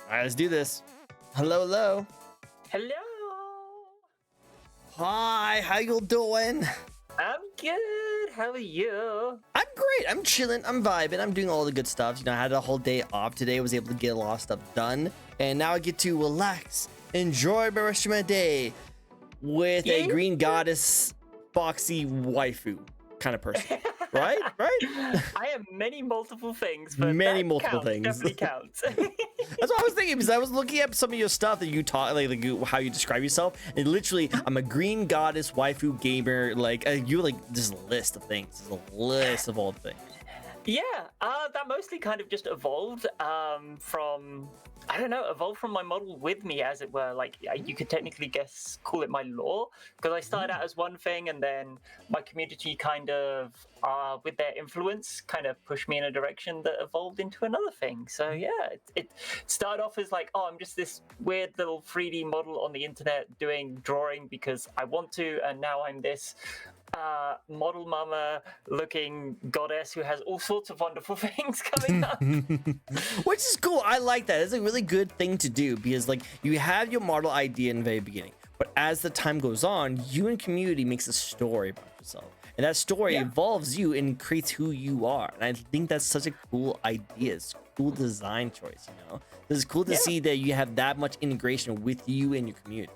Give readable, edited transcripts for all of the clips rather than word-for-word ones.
All right, let's do this. Hello, hello. Hello. Hi, how you doing? I'm good. How are you? I'm great. I'm chilling. I'm vibing. I'm doing all the good stuff. You know, I had a whole day off today. I was able to get a lot of stuff done. And now I get to relax, enjoy the rest of my day with a green goddess, foxy waifu kind of person. Right? I am many multiple things, but Many that multiple counts, things. definitely counts. That's what I was thinking, because I was looking at some of your stuff that you taught, how you describe yourself, and literally, I'm a green goddess, waifu gamer, you this list of things, there's a list of all the things. Yeah, that mostly kind of just evolved from, I don't know, evolved from my model with me, as it were. Like, you could technically call it my lore, because I started out as one thing, and then my community kind of, with their influence, kind of pushed me in a direction that evolved into another thing. So yeah, it started off as like, oh, I'm just this weird little 3D model on the internet doing drawing because I want to, and now I'm this model mama looking goddess who has all sorts of wonderful things coming up. Which is cool. I like that. It's a really good thing to do, because like you have your model idea in the very beginning, but as the time goes on, you and community makes a story about yourself, and that story evolves you and creates who you are. And I think that's such a cool idea. It's a cool design choice, you know. It's cool to see that you have that much integration with you and your community.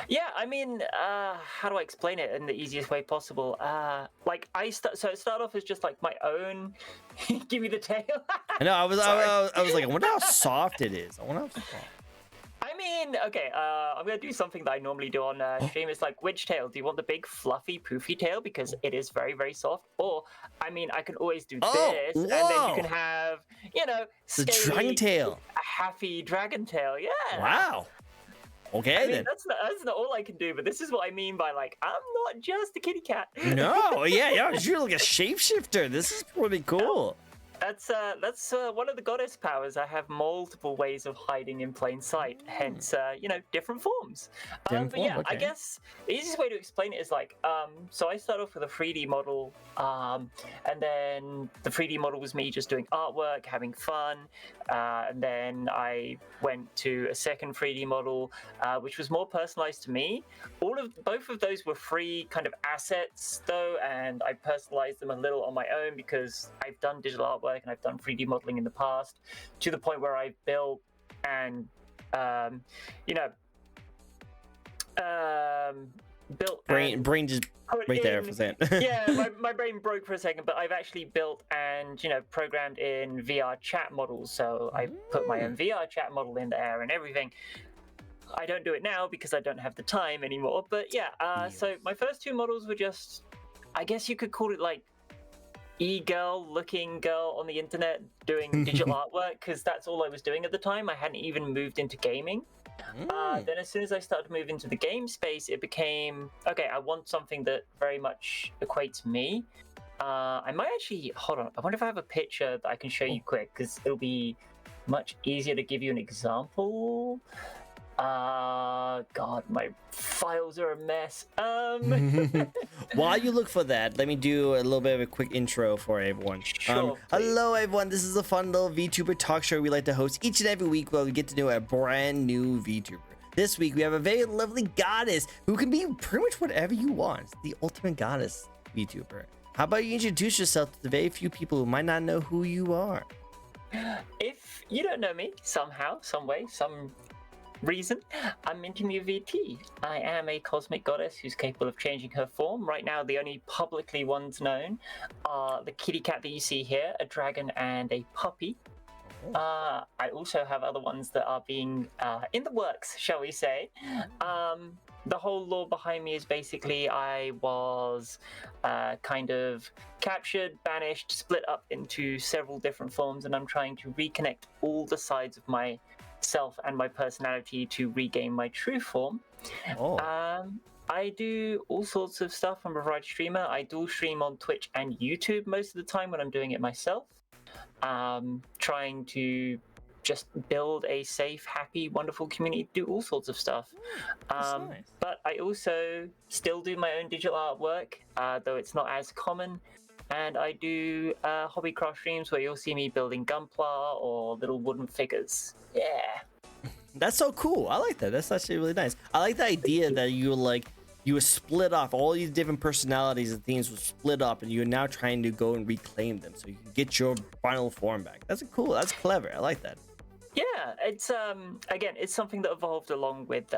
Yeah, I mean, how do I explain it in the easiest way possible? So it started off as just like my own. Give me the tail. I know. I was like, I wonder how soft it is. I wonder how soft. I mean, okay, I'm gonna do something that I normally do on stream. It's like, which tail? Do you want the big, fluffy, poofy tail because it is very, very soft? Or, I mean, I can always do this, and then you can have, you know, the dragon tail, a happy dragon tail. Yeah. Wow. Okay, I mean, then. That's not all I can do, but this is what I mean by, like, I'm not just a kitty cat. No, yeah, you're like a shapeshifter. This is pretty cool. That's one of the goddess powers. I have multiple ways of hiding in plain sight, hence, different forms. Okay. I guess the easiest way to explain it is like, so I start off with a 3D model, and then the 3D model was me just doing artwork, having fun, and then I went to a second 3D model, which was more personalized to me. Both of those were free kind of assets though, and I personalized them a little on my own because I've done digital artwork and I've done 3D modeling in the past, to the point where I've built and brain just right there for a second. Yeah, my brain broke for a second, but I've actually built and programmed in VR chat models. So I put my own VR chat model in there and everything. I don't do it now because I don't have the time anymore. But yeah, so my first two models were just, I guess you could call it like e-girl looking girl on the internet doing digital artwork, because that's all I was doing at the time. I hadn't even moved into gaming. Then as soon as I started to move into the game space, it became, okay, I want something that very much equates me. I might actually, hold on, I wonder if I have a picture that I can show you quick, because it'll be much easier to give you an example. God, my files are a mess. While you look for that, let me do a little bit of a quick intro for everyone. Sure, hello, everyone. This is a fun little VTuber talk show we like to host each and every week, where we get to know a brand new VTuber. This week, we have a very lovely goddess who can be pretty much whatever you want. The ultimate goddess VTuber. How about you introduce yourself to the very few people who might not know who you are? If you don't know me, somehow, some way, some reason, I'm Mintimir VT. I am a cosmic goddess who's capable of changing her form. Right now, the only publicly ones known are the kitty cat that you see here, a dragon, and a puppy. I also have other ones that are being in the works, shall we say. The whole lore behind me is basically I was kind of captured, banished, split up into several different forms, and I'm trying to reconnect all the sides of myself and my personality to regain my true form. I do all sorts of stuff. I'm a variety streamer. I dual stream on Twitch and YouTube most of the time when I'm doing it myself. Trying to just build a safe, happy, wonderful community, do all sorts of stuff. Nice. But I also still do my own digital artwork, though it's not as common. and I do hobby craft streams where you'll see me building gunpla or little wooden figures. Yeah. That's so cool. I like that. That's actually really nice. I like the idea that you were split off. All these different personalities and themes were split up, and you're now trying to go and reclaim them so you can get your final form back. That's cool. That's clever. I like that. Yeah, it's again, it's something that evolved along with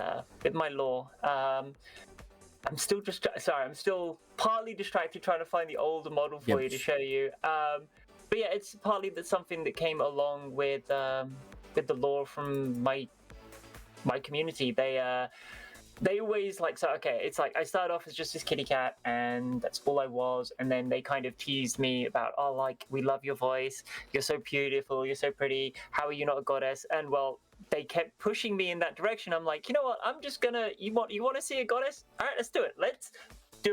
my lore. I'm still just sorry, I'm still partly distracted trying to find the older model for you to show you. But yeah, it's partly that something that came along with the lore from my community. They always it's like I started off as just this kitty cat and that's all I was, and then they kind of teased me about, oh, like, we love your voice, you're so beautiful, you're so pretty, how are you not a goddess? And well, they kept pushing me in that direction. I'm like, you know what, I'm just gonna, you want to see a goddess? All right, let's do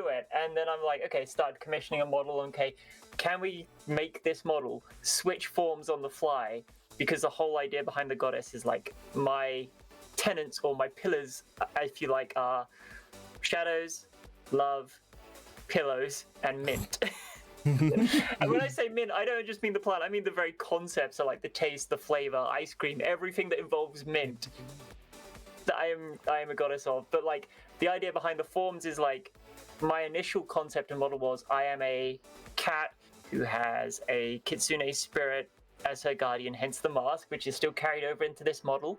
it. And then I'm like, okay, start commissioning a model. Okay, can we make this model switch forms on the fly? Because the whole idea behind the goddess is like, my tenets or my pillars, if you like, are shadows, love, pillows, and mint. And when I say mint, I don't just mean the plant, I mean the very concept. So like the taste, the flavor, ice cream, everything that involves mint that I am a goddess of. But like the idea behind the forms is like, my initial concept and model was, I am a cat who has a kitsune spirit as her guardian, hence the mask, which is still carried over into this model.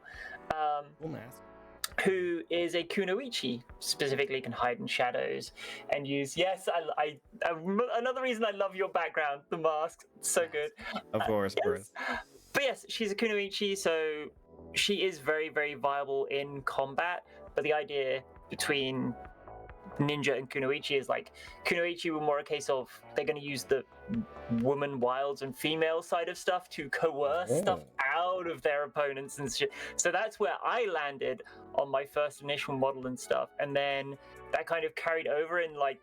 Who is a kunoichi, specifically can hide in shadows and use. Yes, I another reason I love your background, the mask, it's so good. Of course, yes. of course. But yes, she's a kunoichi, so she is very, very viable in combat. But the idea between ninja and kunoichi is like, kunoichi were more a case of they're going to use the woman wilds and female side of stuff to coerce stuff out of their opponents and shit. So that's where I landed on my first initial model and stuff, and then that kind of carried over. In like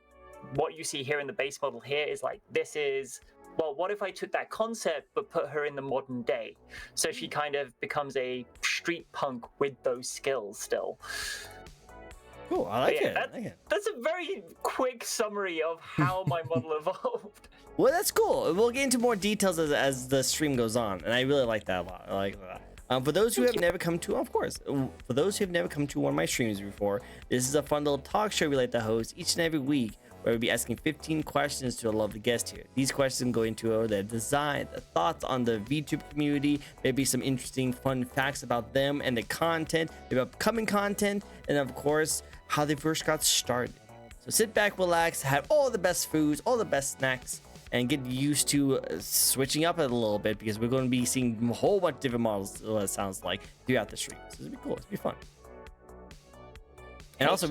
what you see here in the base model here is like, this is, well, what if I took that concept but put her in the modern day? So she kind of becomes a street punk with those skills still. Cool, I like it. That's a very quick summary of how my model evolved. Well, that's cool. We'll get into more details as the stream goes on, and I really like that a lot. I like that. For those who have never come to, of course, for those who have never come to one of my streams before, this is a fun little talk show we like to host each and every week, where we'll be asking 15 questions to a lovely guest here. These questions go into their design, the thoughts on the VTuber community, maybe some interesting fun facts about them and the content, maybe upcoming content, and of course, how they first got started. So sit back, relax, have all the best foods, all the best snacks, and get used to switching up a little bit, because we're going to be seeing a whole bunch of different models, what it sounds like, throughout the stream. So it'll be cool. It'll be fun. And also,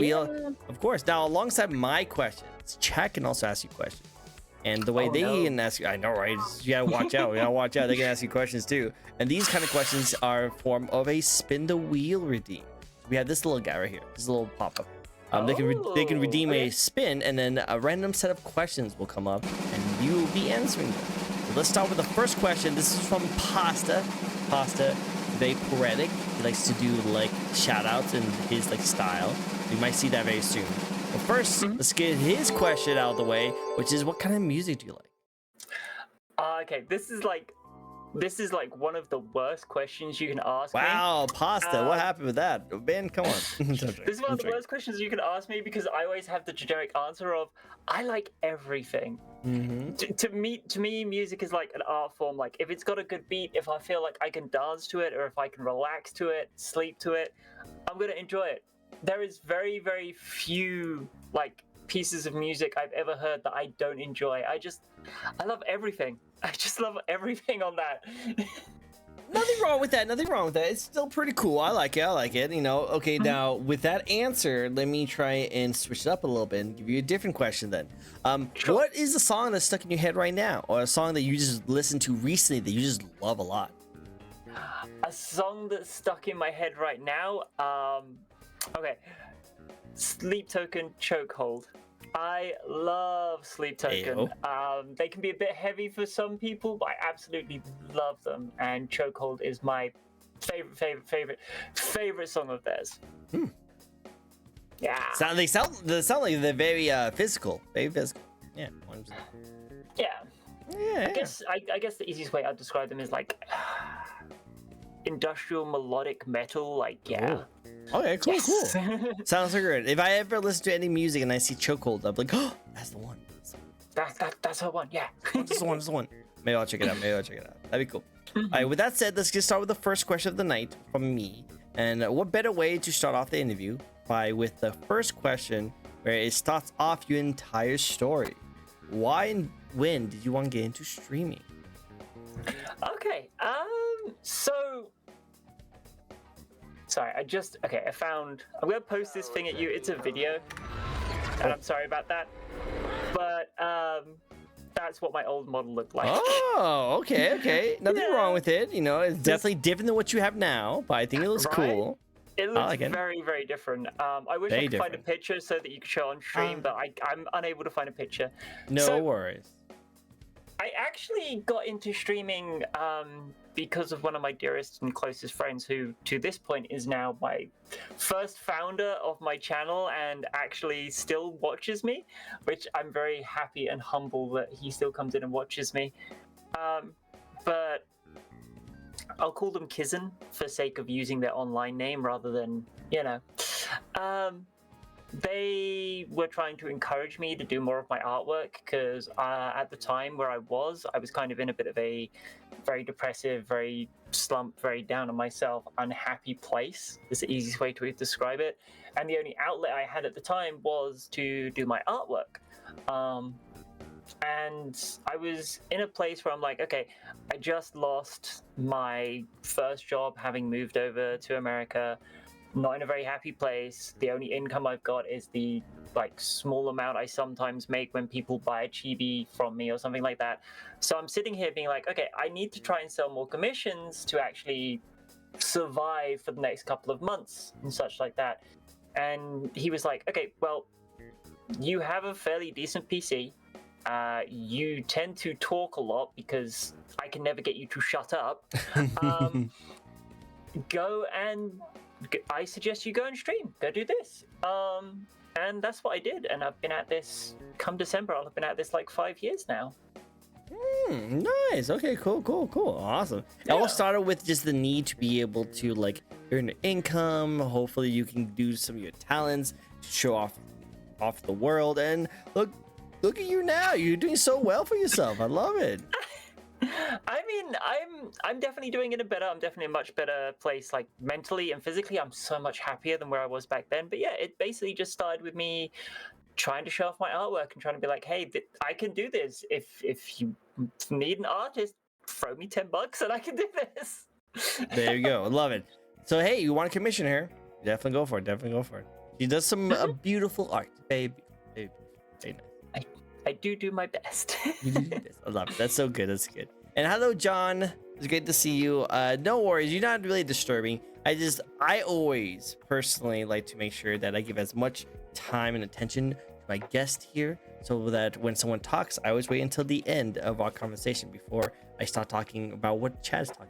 of course, now alongside my questions, chat can also ask you questions. And the way can ask you, I know, right? You gotta watch out. You gotta watch out. They can ask you questions too. And these kind of questions are a form of a spin the wheel redeem. We have this little guy right here, this little pop-up. They can redeem a spin, and then a random set of questions will come up, and you will be answering them. So let's start with the first question. This is from Pasta, very poetic. He likes to do like shout-outs in his like style. You might see that very soon. But first, let's get his question out of the way, which is, what kind of music do you like? Okay, this is like one of the worst questions you can ask me. Wow, Pasta, what happened with that? Ben, come on. This is one of the worst questions you can ask me, because I always have the generic answer of, I like everything. To me, music is like an art form. Like, if it's got a good beat, if I feel like I can dance to it, or if I can relax to it, sleep to it, I'm gonna enjoy it. There is very, very few like pieces of music I've ever heard that I don't enjoy. I love everything. I just love everything on that. Nothing wrong with that. It's still pretty cool. I like it. You know, okay, now with that answer, let me try and switch it up a little bit and give you a different question then. Sure. What is a song that's stuck in your head right now, or a song that you just listened to recently that you just love a lot? A song that's stuck in my head right now? Okay. Sleep Token Chokehold. I love Sleep Token. They can be a bit heavy for some people, but I absolutely love them. And Chokehold is my favorite song of theirs. Yeah. They sound like they're very physical. Very physical. Yeah. Yeah. Yeah. I guess the easiest way I'd describe them is like industrial melodic metal. Like, yeah. Oh. Okay, cool, Yes. cool. Sounds so good. If I ever listen to any music and I see Chokehold, I'm like, oh, that's the one. That's her one. Yeah. That's the one. That's the one. Maybe I'll check it out. That'd be cool. All right. With that said, let's get started with the first question of the night from me. And what better way to start off the interview with the first question, where it starts off your entire story. Why and when did you want to get into streaming? Okay. So. Sorry, I found. I'm gonna post this thing at you. It's a video, and I'm sorry about that. But that's what my old model looked like. Oh, okay. Nothing Yeah. wrong with it. You know, it's definitely different than what you have now, but I think it looks Right? cool. It looks like it. very, very different. I wish Very I could find a different. picture so that you could show on stream, but I'm unable to find a picture. No So- worries. I actually got into streaming because of one of my dearest and closest friends, who to this point is now my first founder of my channel and actually still watches me, which I'm very happy and humble that he still comes in and watches me. But I'll call them Kizen for sake of using their online name rather than, they were trying to encourage me to do more of my artwork because at the time where I was kind of in a bit of a very depressive, very slumped, very down on myself, unhappy place. Is the easiest way to describe it. And the only outlet I had at the time was to do my artwork. And I was in a place where I'm like, okay, I just lost my first job having moved over to America. Not in a very happy place. The only income I've got is the small amount I sometimes make when people buy a chibi from me or something like that. So I'm sitting here being like, okay, I need to try and sell more commissions to actually survive for the next couple of months and such like that. And he was like, okay, well, you have a fairly decent PC. You tend to talk a lot because I can never get you to shut up. I suggest you go and stream. Go do this. And that's what I did. And I've been at this, come December, I'll have been at this 5 years now. Nice. Okay, cool. Awesome. It all started with just the need to be able to earn an income. Hopefully you can do some of your talents, show off the world. And look at you now. You're doing so well for yourself. I love it. I mean, I'm definitely doing it better. I'm definitely in a much better place, mentally and physically. I'm so much happier than where I was back then. But yeah, it basically just started with me trying to show off my artwork and trying to be like, hey, I can do this. If you need an artist, throw me $10 and I can do this. There you go. I love it. So hey, you want a commission here? Definitely go for it. She does some beautiful art, baby. Very nice. I do my best. You do this. I love it. That's so good. That's good. And hello, John. It's great to see you. No worries. You're not really disturbing. I always personally like to make sure that I give as much time and attention to my guest here, so that when someone talks, I always wait until the end of our conversation before I start talking about what Chad's talking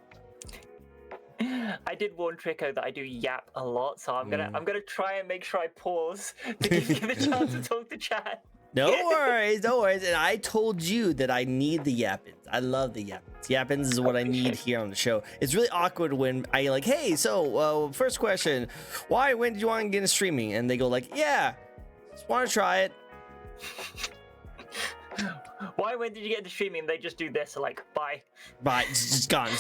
about. I did warn Tricko that I do yap a lot, so I'm gonna try and make sure I pause to give you the chance to talk to Chad. No worries. And I told you that I need the yappins. I love the yappins. Yappins is what I need here on the show. It's really awkward when I hey, so first question, when did you want to get into streaming? And they go yeah, just want to try it. When did you get into streaming? They just do this, so bye. Bye, just gone.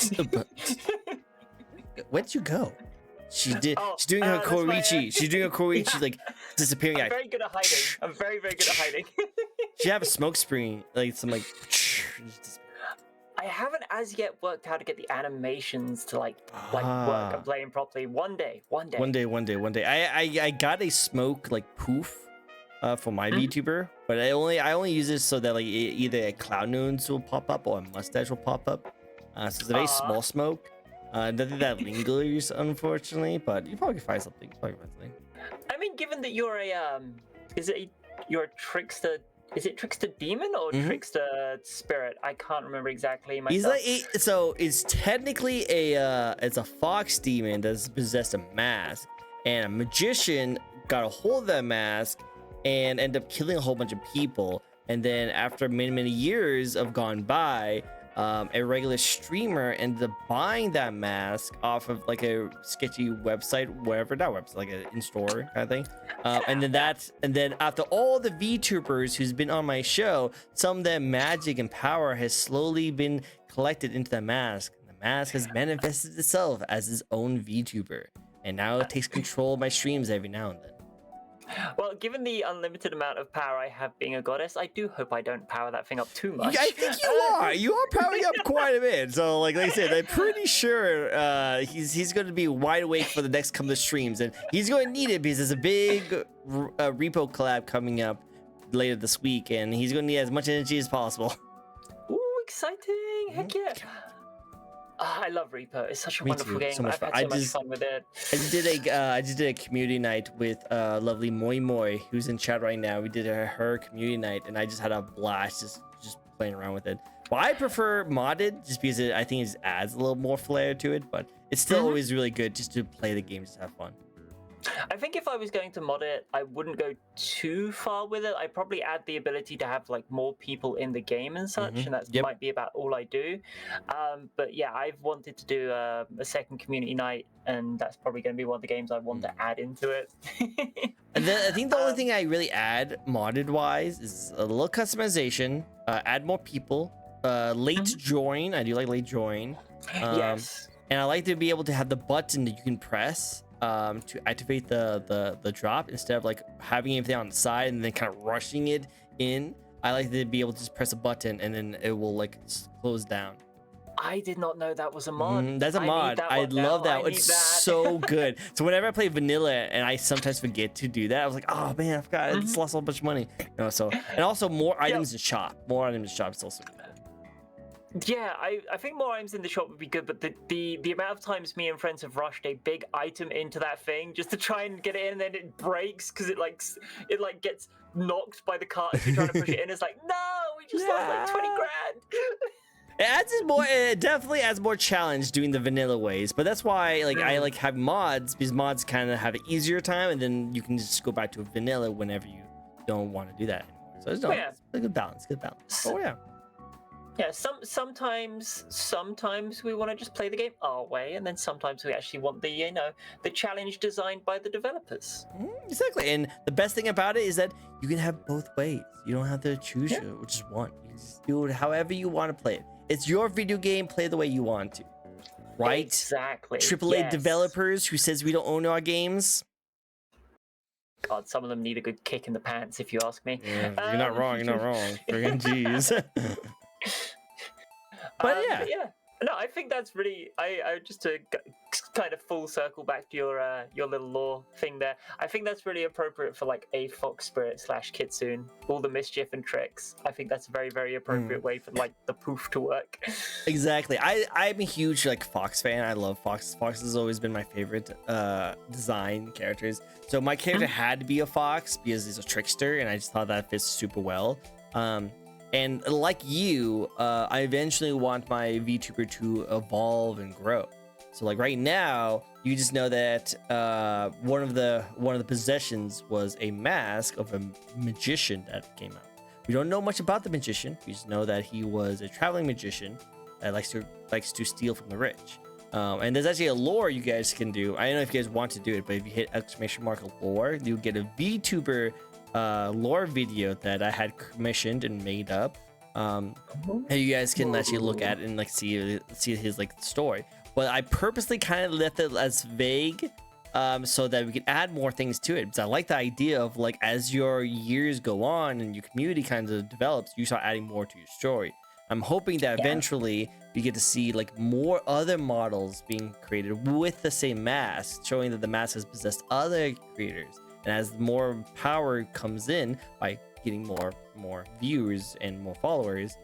Where'd you go? She's doing her Korichi. She's doing her Korichi, disappearing. I'm very good at hiding. I'm very, very good at hiding. She have a smoke screen, some I haven't as yet worked out how to get the animations to work and playing properly. One day. I got a smoke poof for my VTuber, but I only use it so that either a cloud nose will pop up or a mustache will pop up. So it's a very small smoke. Nothing that lingers, unfortunately, but you probably can find something. I mean, given that you're you're a trickster. Is it trickster demon or trickster spirit? I can't remember exactly myself. It's technically it's a fox demon that's possessed a mask, and a magician got a hold of that mask and ended up killing a whole bunch of people. And then after many years of gone by, a regular streamer ended up buying that mask off of like a sketchy website, wherever that website, like an in-store kind of thing. And then after all the VTubers who's been on my show, some of their magic and power has slowly been collected into the mask. The mask has manifested itself as its own VTuber, and now it takes control of my streams every now and then. Well, given the unlimited amount of power I have being a goddess, I do hope I don't power that thing up too much. I think you are. You are powering up quite a bit. So, like I said, I'm pretty sure he's going to be wide awake for the next couple of streams, and he's going to need it because there's a big repo collab coming up later this week, and he's going to need as much energy as possible. Ooh, exciting! Heck yeah! I love Repo. It's such a wonderful game. So much fun. I've had so much fun with it. I just did a community night with lovely Moi Moi, who's in chat right now. We did her community night, and I just had a blast just playing around with it. Well, I prefer modded just because I think it just adds a little more flair to it, but it's still always really good just to play the game, just have fun. I think if I was going to mod it, I wouldn't go too far with it. I'd probably add the ability to have like more people in the game and such, and that might be about all I do. But yeah, I've wanted to do a second community night, and that's probably going to be one of the games I want to add into it. And then I think the only thing I really add modded wise is a little customization, add more people, late join. I do like late join. Yes. And I like to be able to have the button that you can press to activate the drop instead of like having everything on the side and then kind of rushing it in. I like to be able to just press a button and then it will like close down. I did not know that was a mod. That's a mod. I love that. It's so good. So whenever I play vanilla and I sometimes forget to do that, I was like, oh man, I forgot. I just lost so much money. You know, so and also more items in shop. More items in shop is also good. Yeah, I think more items in the shop would be good, but the amount of times me and friends have rushed a big item into that thing just to try and get it in, and then it breaks because it gets knocked by the cart as you're trying to push it in. It's like, no, we just lost like 20 grand. It definitely adds more challenge doing the vanilla ways, but that's why I like have mods, because mods kind of have an easier time, and then you can just go back to a vanilla whenever you don't want to do that anymore. So it's a good balance. Oh yeah. Yeah, sometimes we want to just play the game our way, and then sometimes we actually want the challenge designed by the developers. Exactly, and the best thing about it is that you can have both ways. You don't have to choose which one. You can just do it however you want to play it. It's your video game. Play the way you want to, right? Exactly. AAA developers who says we don't own our games. God, some of them need a good kick in the pants, if you ask me. Yeah, you're not wrong. Friggin' jeez. But yeah. No, I think that's really. I just to kind of full circle back to your little lore thing there. I think that's really appropriate for like a fox spirit / kitsune. All the mischief and tricks. I think that's a very, very appropriate way for like the poof to work. Exactly. I'm a huge like fox fan. I love fox. Fox has always been my favorite design characters. So my character had to be a fox because he's a trickster, and I just thought that fits super well. And like you, I eventually want my VTuber to evolve and grow. So like right now, you just know that one of the possessions was a mask of a magician that came out. We don't know much about the magician. We just know that he was a traveling magician that likes to steal from the rich. And there's actually a lore you guys can do. I don't know if you guys want to do it, but if you hit ! lore, you'll get a VTuber lore video that I had commissioned and made up, and you guys can actually look at it and like see his like story. But I purposely kind of left it as vague, so that we can add more things to it. Because I like the idea of like as your years go on and your community kind of develops, you start adding more to your story. I'm hoping that eventually we get to see like more other models being created with the same mask, showing that the mask has possessed other creators. And as more power comes in by getting more viewers and more followers,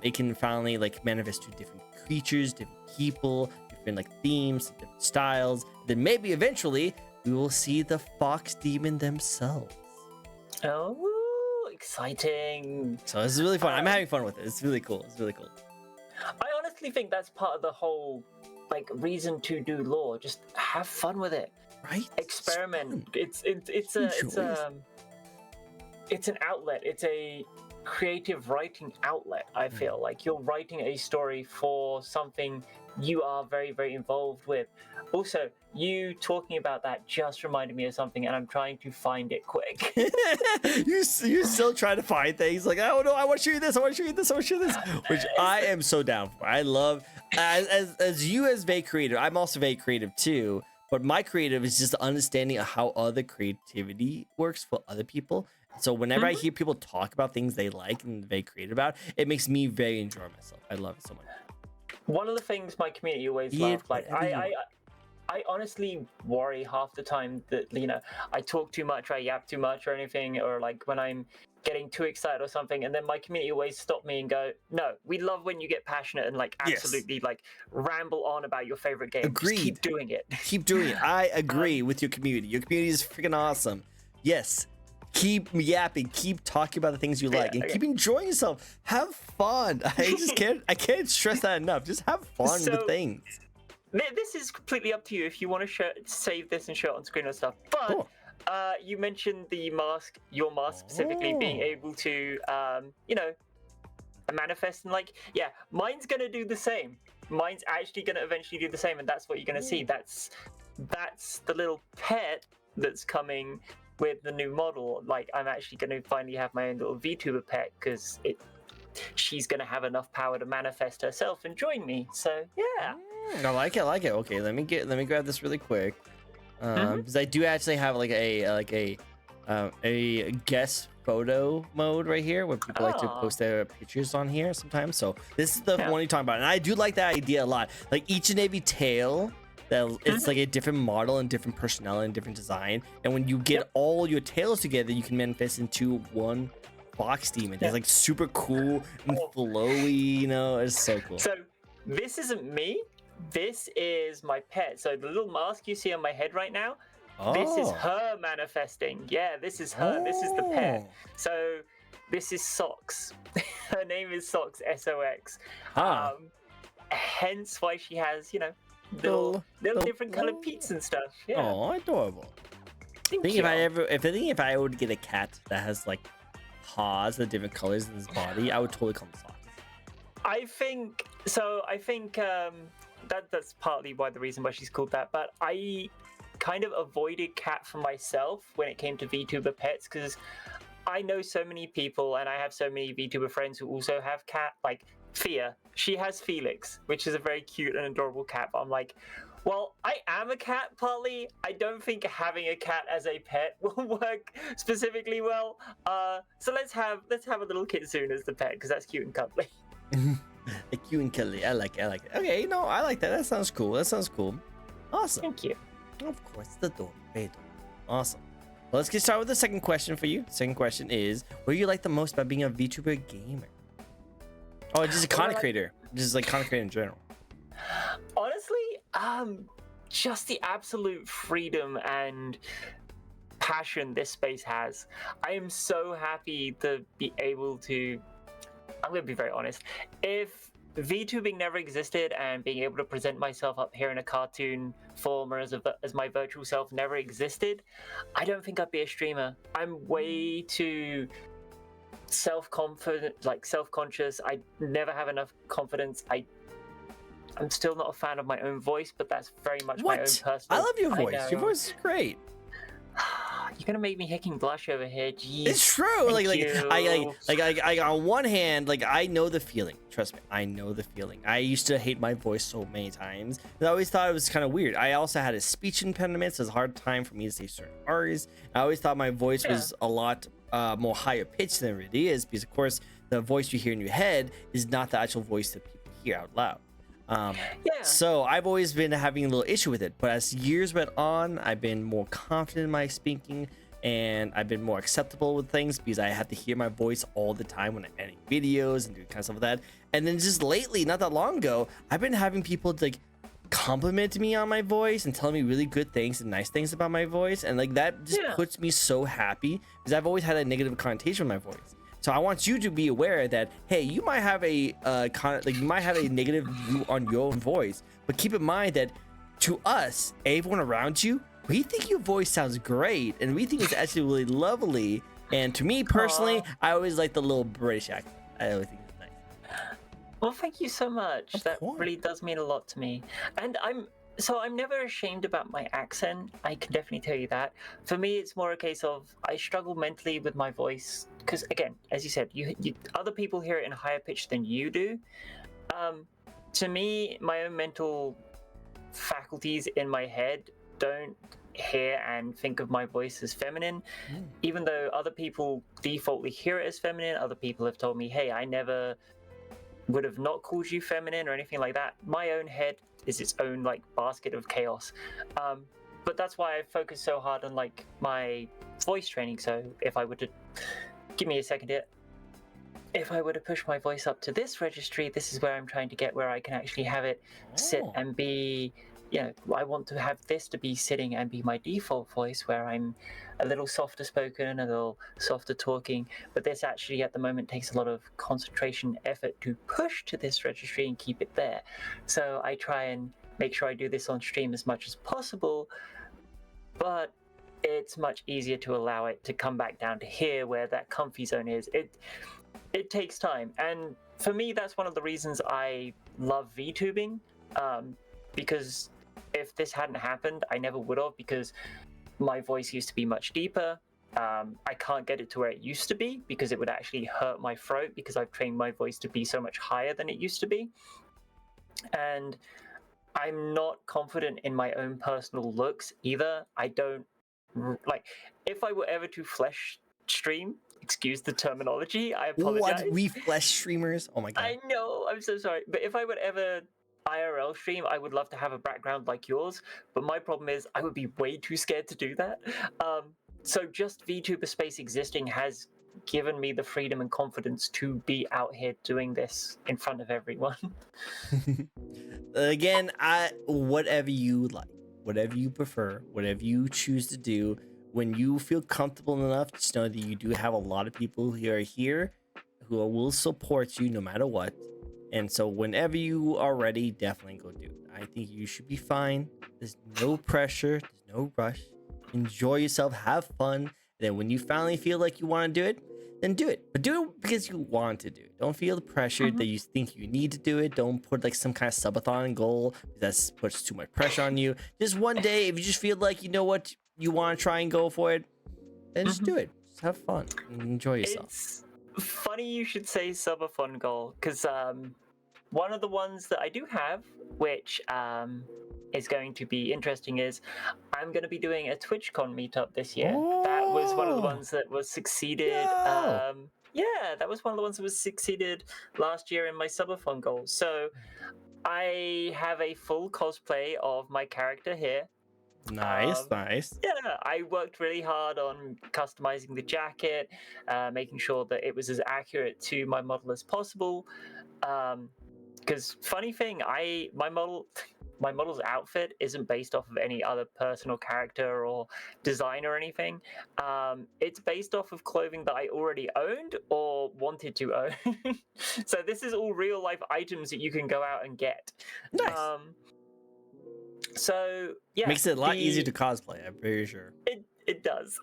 it can finally like manifest to different creatures, different people, different like themes, different styles. Then maybe eventually we will see the fox demon themselves. Oh, exciting! So this is really fun. I'm having fun with it. It's really cool. I honestly think that's part of the whole like reason to do lore. Just have fun with it. Right? Experiment. It's it's an outlet. It's a creative writing outlet. I feel like you're writing a story for something you are very, very involved with. Also, you talking about that just reminded me of something, and I'm trying to find it quick. you still try to find things like, oh no, I want to show you this, I want to show you this, I want to show you this, which I am so down for. I love as you as very creative. I'm also very creative too, but my creative is just understanding of how other creativity works for other people. So whenever I hear people talk about things they like and very creative about, it makes me very enjoy myself. I love it so much. One of the things my community always loved, like I honestly worry half the time that, you know, I talk too much, I yap too much or anything, or like when I'm getting too excited or something, and then my community always stop me and go, no, we love when you get passionate and like absolutely like ramble on about your favorite game. Agreed. Just keep doing it. Keep doing it. I agree with your community. Your community is freaking awesome. Yes. Keep yapping, keep talking about the things you like, and keep enjoying yourself. Have fun. I can't stress that enough. Just have fun with things. This is completely up to you if you want to save this and show it on screen and stuff. But Cool. You mentioned the mask, your mask specifically, being able to, you know, manifest and like, yeah, mine's gonna do the same. Mine's actually gonna eventually do the same, and that's what you're gonna see. That's the little pet that's coming with the new model. Like, I'm actually gonna finally have my own little Vtuber pet because she's gonna have enough power to manifest herself and join me. So yeah. I like it. Okay, let me grab this really quick, because I do actually have like a guest photo mode right here where people like to post their pictures on here sometimes. So this is the one you're talking about, and I do like that idea a lot. Like each and every tail, that it's like a different model and different personality and different design, and when you get all your tails together, you can manifest into one fox demon. It's like super cool and flowy, you know. It's so cool. So this isn't me. This is my pet. So the little mask you see on my head right now, this is her manifesting. Yeah, this is her. This is the pet. So this is Socks. Her name is Socks, S-O-X. Hence why she has, you know, little different colored peats and stuff. Yeah. Oh, adorable. If I would get a cat that has like paws, the different colors in his body, I would totally call him Socks. I think that's partly why the reason why she's called that, but I kind of avoided cat for myself when it came to VTuber pets, because I know so many people and I have so many VTuber friends who also have cat. Like Fia, she has Felix, which is a very cute and adorable cat, but I'm like, well, I am a cat partly. I don't think having a cat as a pet will work specifically well. So let's have a little kitsune as the pet, because that's cute and cuddly. Like you and Kelly, I like it. Okay, no, I like that. That sounds cool. Awesome. Thank you. Of course, the door. Awesome. Well, let's get started with the second question for you. Second question is, what do you like the most about being a VTuber gamer? Oh, just a content creator. Just like content creator in general. Honestly, just the absolute freedom and passion this space has. I am so happy to be able to, I'm going to be very honest, if VTubing never existed and being able to present myself up here in a cartoon form or as my virtual self never existed, I don't think I'd be a streamer. I'm way too self-confident, like self-conscious. I never have enough confidence. I'm still not a fan of my own voice, but that's very much my own personal. I love your voice. Your voice is great. You're gonna make me hecking blush over here. Jeez. It's true. I on one hand, like I know the feeling. Trust me, I know the feeling. I used to hate my voice so many times. I always thought it was kind of weird. I also had a speech impediment, so it's a hard time for me to say certain R's. I always thought my voice was a lot more higher pitched than it really is, because of course the voice you hear in your head is not the actual voice that people hear out loud. So I've always been having a little issue with it, but as years went on, I've been more confident in my speaking, and I've been more acceptable with things because I have to hear my voice all the time when I'm editing videos and doing kind of stuff like that. And then just lately, not that long ago, I've been having people like compliment me on my voice and tell me really good things and nice things about my voice, and like that just puts me so happy, because I've always had a negative connotation with my voice. So I want you to be aware that, hey, you might have a negative view on your own voice, but keep in mind that to us, everyone around you, we think your voice sounds great, and we think it's actually really lovely. And to me personally, Aw. I always like the little British accent. I always think it's nice. Well, thank you so much. Of That course. really does mean a lot to me. And I'm never ashamed about my accent. I can definitely tell you that. For me, it's more a case of I struggle mentally with my voice because, again, as you said, you other people hear it in a higher pitch than you do. Um, to me, my own mental faculties in my head don't hear and think of my voice as feminine, even though other people defaultly hear it as feminine. Other people have told me, hey, I never would have not called you feminine or anything like that. My own head is its own like basket of chaos. But that's why I focus so hard on like my voice training. So if I were to give me a second here, if I were to push my voice up to this registry, this is where I'm trying to get where I can actually have it sit Oh. and be, I want to have this to be sitting and be my default voice where I'm a little softer spoken, a little softer talking. But this actually at the moment takes a lot of concentration, effort to push to this registry and keep it there. So I try and make sure I do this on stream as much as possible, but it's much easier to allow it to come back down to here where that comfy zone is. It takes time, and for me that's one of the reasons I love VTubing, because if this hadn't happened I never would have, because my voice used to be much deeper. I can't get it to where it used to be because it would actually hurt my throat, because I've trained my voice to be so much higher than it used to be, and I'm not confident in my own personal looks either. I don't like, if I were ever to flesh stream, excuse the terminology, I apologize. What? We flesh streamers? Oh my god. I know, I'm so sorry. But if I would ever IRL stream, I would love to have a background like yours. But my problem is I would be way too scared to do that. So just VTuber space existing has given me the freedom and confidence to be out here doing this in front of everyone. Again, whatever you like, whatever you prefer, whatever you choose to do, when you feel comfortable enough, just know that you do have a lot of people who are here who will support you no matter what. And so whenever you are ready, definitely go do it. I think you should be fine. There's no pressure, there's no rush. Enjoy yourself, have fun. And then when you finally feel like you want to do it, then do it. But do it because you want to do it. Don't feel the pressure that you think you need to do it. Don't put like some kind of subathon goal that puts too much pressure on you. Just one day, if you just feel like, you know what, you want to try and go for it, then just do it. Just have fun and enjoy yourself. It's funny you should say subathon goal, because one of the ones that I do have, which is going to be interesting, is I'm going to be doing a TwitchCon meetup this year. That was one of the ones that was succeeded. Yeah, that was one of the ones that was succeeded last year in my subathon goal. So I have a full cosplay of my character here. Nice. Yeah, I worked really hard on customizing the jacket, making sure that it was as accurate to my model as possible. Because funny thing, my model's outfit isn't based off of any other personal character or design or anything. It's based off of clothing that I already owned or wanted to own. So this is all real life items that you can go out and get. Nice. So yeah, makes it a lot easier to cosplay, I'm pretty sure. It does,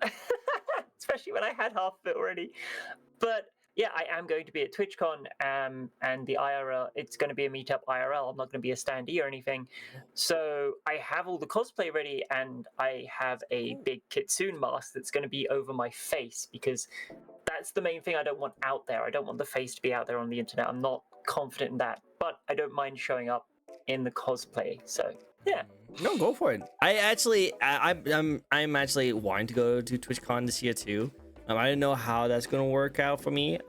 especially when I had half of it already. But yeah, I am going to be at TwitchCon, and the IRL, it's going to be a meetup IRL. I'm not going to be a standee or anything. So I have all the cosplay ready, and I have a big kitsune mask that's going to be over my face, because that's the main thing I don't want out there. I don't want the face to be out there on the internet. I'm not confident in that, but I don't mind showing up in the cosplay. So yeah. No, go for it. I'm actually wanting to go to TwitchCon this year too. I don't know how that's gonna work out for me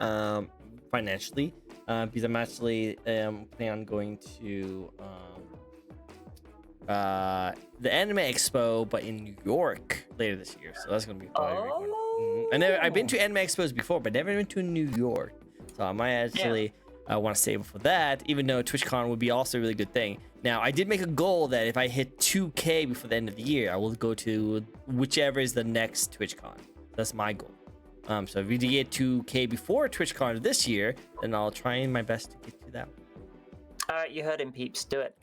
financially, because I'm actually planning on going to the Anime Expo, but in New York later this year. So that's gonna be fun. I've been to Anime Expos before, but never been to New York. So I might actually want to save for that, even though TwitchCon would be also a really good thing. Now, I did make a goal that if I hit 2K before the end of the year, I will go to whichever is the next TwitchCon. That's my goal. So if we get 2K before TwitchCon this year, then I'll try my best to get to that. All right, you heard him, peeps. Do it.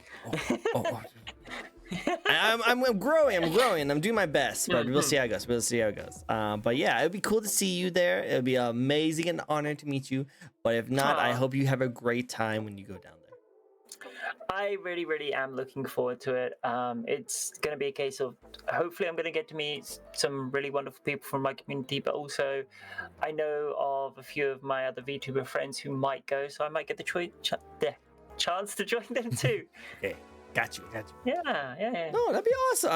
I'm growing. I'm doing my best, but we'll see how it goes. But yeah, it'd be cool to see you there. It'd be amazing and an honor to meet you. But if not, I hope you have a great time when you go down there. I really, really am looking forward to it. It's going to be a case of hopefully I'm going to get to meet some really wonderful people from my community, but also I know of a few of my other VTuber friends who might go, so I might get the chance to join them too. Okay, got you. Yeah. No, that'd be awesome.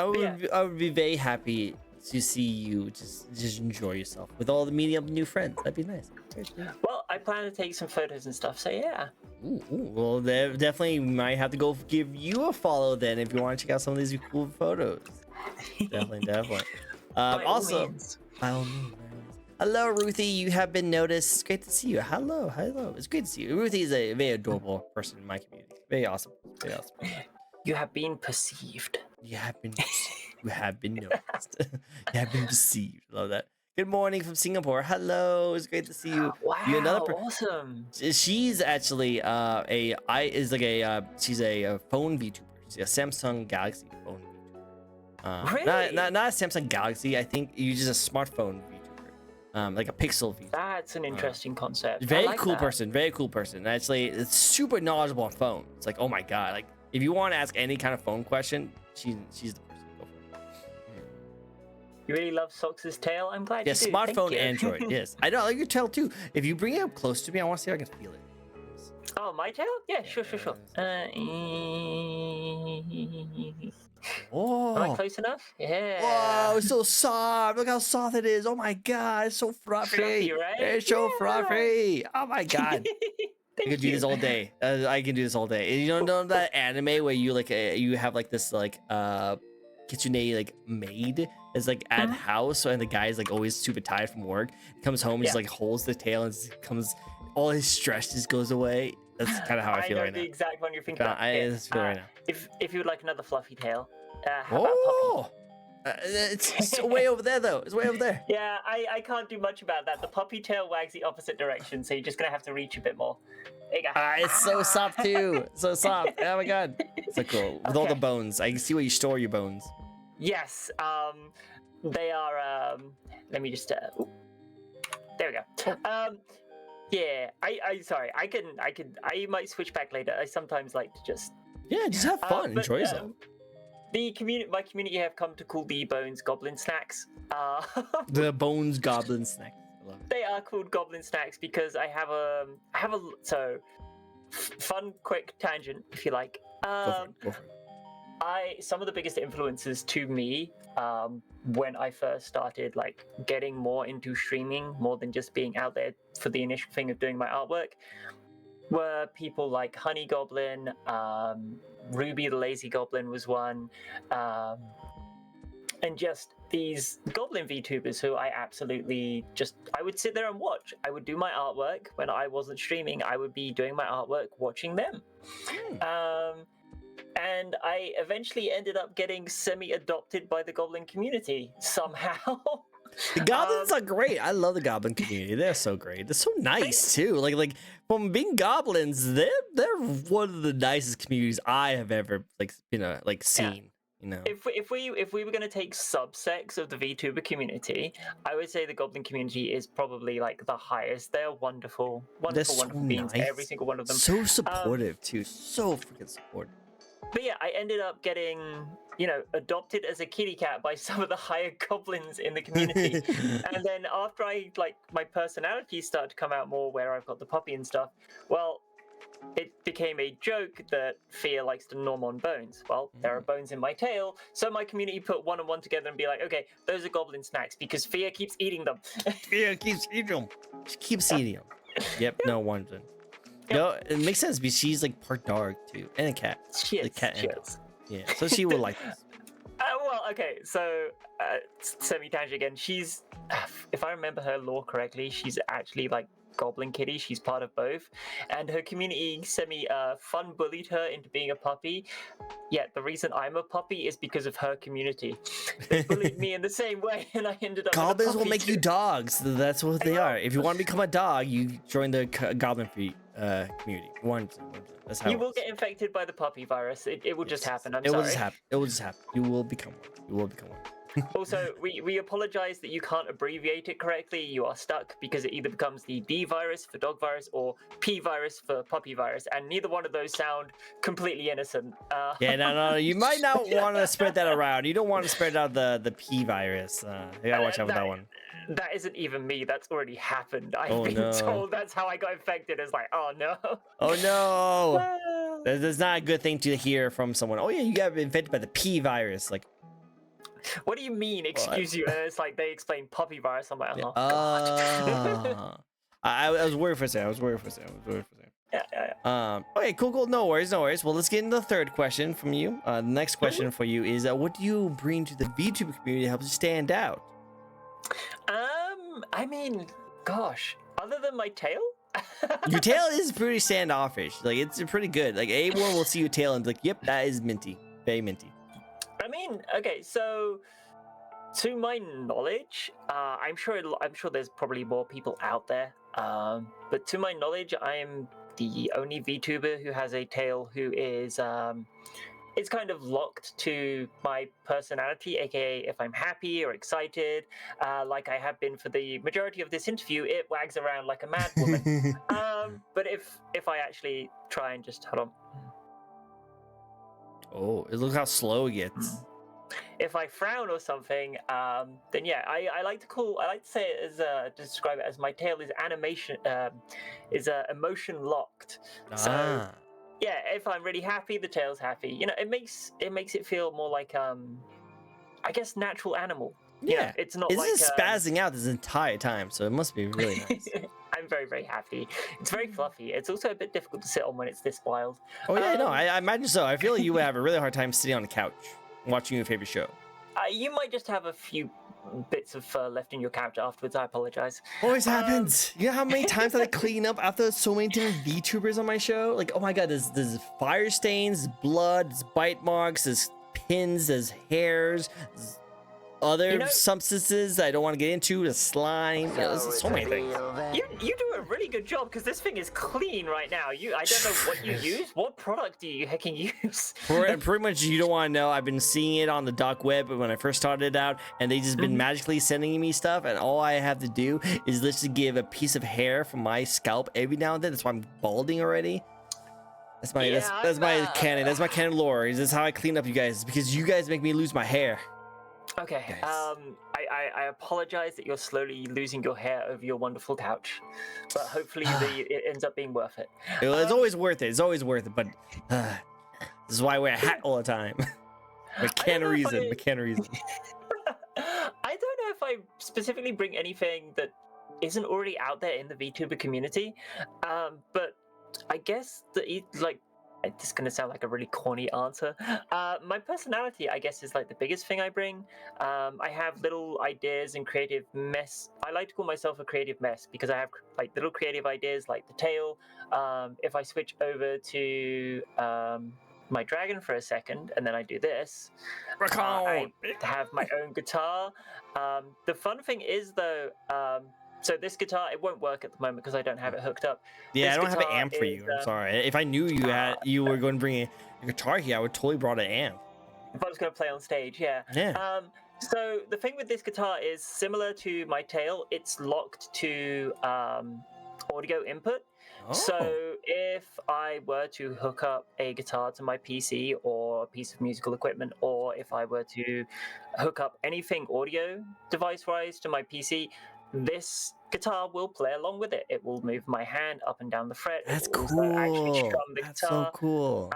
I would be very happy to see you just enjoy yourself with all the meeting up new friends. That'd be nice. Well, I plan to take some photos and stuff, so yeah. Ooh, well, definitely might have to go give you a follow then if you want to check out some of these cool photos. Definitely. Also, by all means. Hello, Ruthie. You have been noticed. It's great to see you. Hello. It's great to see you. Ruthie is a very adorable person in my community. Very awesome. You have been perceived. You have been noticed. You have been perceived. Love that. Good morning from Singapore. Hello, it's great to see you. Wow, awesome. She's actually she's a phone VTuber. She's a Samsung Galaxy phone VTuber. Really? Not a Samsung Galaxy. I think you use a smartphone VTuber, like a Pixel VTuber. That's an interesting concept. Very cool person. Actually, it's super knowledgeable on phone. It's like, oh my god, like if you want to ask any kind of phone question, she's the person. You really love Sox's tail? I'm glad you do. Smartphone Android. Yes. I know, I like your tail too. If you bring it up close to me, I want to see if I can feel it. Oh, my tail? Yeah, sure. Oh. Am I close enough? Yeah. Whoa, it's so soft. Look how soft it is. Oh my god, it's so fluffy. Fluffy, right? It's so fluffy. Oh my god. I could do this all day. I can do this all day. And you know that anime where you like you have like this like kitchen like maid is like at house, and the guy's like always super tired from work, comes home and just like holds the tail and comes all his stress just goes away. That's kind of how I feel right now. I know the exact one you're thinking about. I just feel right now. If you would like another fluffy tail, how about a puppy? It's way over there though. It's way over there. Yeah, I can't do much about that. The puppy tail wags the opposite direction, so you're just gonna have to reach a bit more. There you go. It's so soft too. So soft. Oh my god. So cool. With all the bones. I can see where you store your bones. Yes. They are. Let me just. There we go. Yeah. Sorry. I might switch back later. I sometimes like to just. Yeah, just have fun. Enjoy yourself. My community have come to call the bones goblin snacks. The bones goblin snacks. They are called goblin snacks because I have a fun quick tangent if you like. Go for it. Some of the biggest influences to me when I first started like getting more into streaming, more than just being out there for the initial thing of doing my artwork, were people like Honey Goblin, Ruby the Lazy Goblin was one, and just these goblin VTubers who I absolutely I would sit there and watch. I would do my artwork when I wasn't streaming. I would be doing my artwork watching them. And I eventually ended up getting semi-adopted by the goblin community somehow. The goblins are great. I love the goblin community. They're so great. They're so nice too. Like from being goblins, they're one of the nicest communities I have ever seen. Yeah. You know, if we were going to take subsects of the VTuber community, I would say the goblin community is probably like the highest. They're wonderful beings. Nice. Every single one of them. So supportive too. So freaking supportive. But yeah, I ended up getting, adopted as a kitty cat by some of the higher goblins in the community. And then after my personality started to come out more, where I've got the puppy and stuff, well, it became a joke that Fia likes to nom on bones. Well, there are bones in my tail, so my community put one and one together and be like, okay, those are goblin snacks because Fia keeps eating them. Fia keeps eating them. She keeps eating them. Yep, no wonder. No, it makes sense because she's like part dog too, and a cat. She is. Yeah, so she will like this. Well, okay, so semi-tangent again. She's, if I remember her lore correctly, she's actually like Goblin Kitty. She's part of both, and her community fun bullied her into being a puppy. Yet the reason I'm a puppy is because of her community. They bullied me in the same way, and I ended up. Goblins will make you dogs. That's what they are. If you want to become a dog, you join the Goblin community. One. That's how You it will works. get infected by the puppy virus. It will just happen. I'm It will sorry. just happen. It will just happen. You will become one. You will become one. Also, we apologize that you can't abbreviate it correctly. You are stuck because it either becomes the D virus for dog virus or P virus for puppy virus, and neither one of those sound completely innocent. Yeah, no. You might not want to spread that around. You don't want to spread out the P virus. You gotta watch out with that one. That isn't even me. That's already happened. I've Oh, been no. told that's how I got infected. It's like, oh no. Oh no. That's not a good thing to hear from someone. Oh yeah, you got infected by the P virus. Like, What do you mean? Excuse you? And it's like they explain puppy virus. I'm like, oh god. I was worried for a second. Yeah. Okay, cool. No worries. Well, let's get into the third question from you. The next question for you is, what do you bring to the VTuber community that helps you stand out? I mean, gosh, other than my tail. Your tail is pretty standoffish. Like, it's pretty good. Like, anyone will see your tail and be like, yep, that is minty. Very minty. I mean, okay, so to my knowledge, I'm sure there's probably more people out there. But to my knowledge, I am the only VTuber who has a tail who is it's kind of locked to my personality, aka if I'm happy or excited, like I have been for the majority of this interview, it wags around like a mad woman. But if I actually try and just hold on. Oh, look how slow it gets. If I frown or something, then yeah, I like to say it as to describe it as my tail is emotion locked. So yeah, if I'm really happy, the tail's happy. You know, it makes it feel more like I guess natural animal. Yeah, You know, it's not it's like just spazzing out this entire time, so it must be really nice. I'm very, very happy. It's very fluffy. It's also a bit difficult to sit on when it's this wild. Oh yeah, no, I imagine so. I feel like you would have a really hard time sitting on the couch watching your favorite show. You might just have a few bits of fur left in your couch afterwards. I apologize. Always happens. You know how many times I clean up after so many different VTubers on my show? Like, oh my god, there's fire stains, there's blood, there's bite marks, there's pins, there's hairs, there's other substances that I don't want to get into, the slime. There's so many things. You do a really good job because this thing is clean right now. I don't know what you use. What product do you hecking use? Pretty much, you don't want to know. I've been seeing it on the dark web when I first started out, and they just been magically sending me stuff, and all I have to do is literally give a piece of hair from my scalp every now and then. That's why I'm balding already. That's my that's my canon. That's my canon lore. This is how I clean up you guys, because you guys make me lose my hair. Okay. Nice. I apologize that you're slowly losing your hair over your wonderful couch, but hopefully it ends up being worth it. It's always worth it. It's always worth it. But this is why I wear a hat all the time. McKenna reason. I don't know if I specifically bring anything that isn't already out there in the VTuber community, but I guess this is gonna sound like a really corny answer. My personality, I guess, is like the biggest thing I bring. I have little ideas and creative mess. I like to call myself a creative mess because I have like little creative ideas like the tail. If I switch over to my dragon for a second and then I do this, I have my own guitar. The fun thing is though, so this guitar, it won't work at the moment because I don't have it hooked up. Yeah, I don't have an amp for you. I'm sorry. If I knew you were going to bring a guitar here, I would totally brought an amp. If I was going to play on stage, yeah. Yeah. So the thing with this guitar is similar to my tail. It's locked to audio input. Oh. So if I were to hook up a guitar to my PC or a piece of musical equipment, or if I were to hook up anything audio device-wise to my PC, this guitar will play along with it. It will move my hand up and down the fret. That's cool. Actually strum the That's guitar. so cool.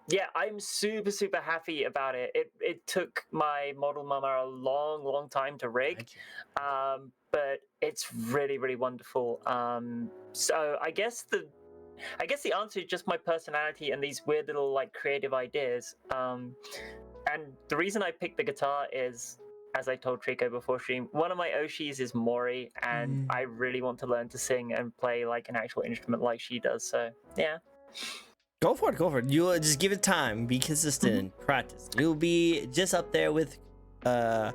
Yeah, I'm super, super happy about it. It took my model mama a long time to rig, but it's really, really wonderful. So I guess the answer is just my personality and these weird little like creative ideas. And the reason I picked the guitar is, as I told Trico before stream, one of my Oshis is Mori, and I really want to learn to sing and play like an actual instrument like she does. So yeah. Go for it. You just give it time. Be consistent. Practice. You'll be just up there with Mori.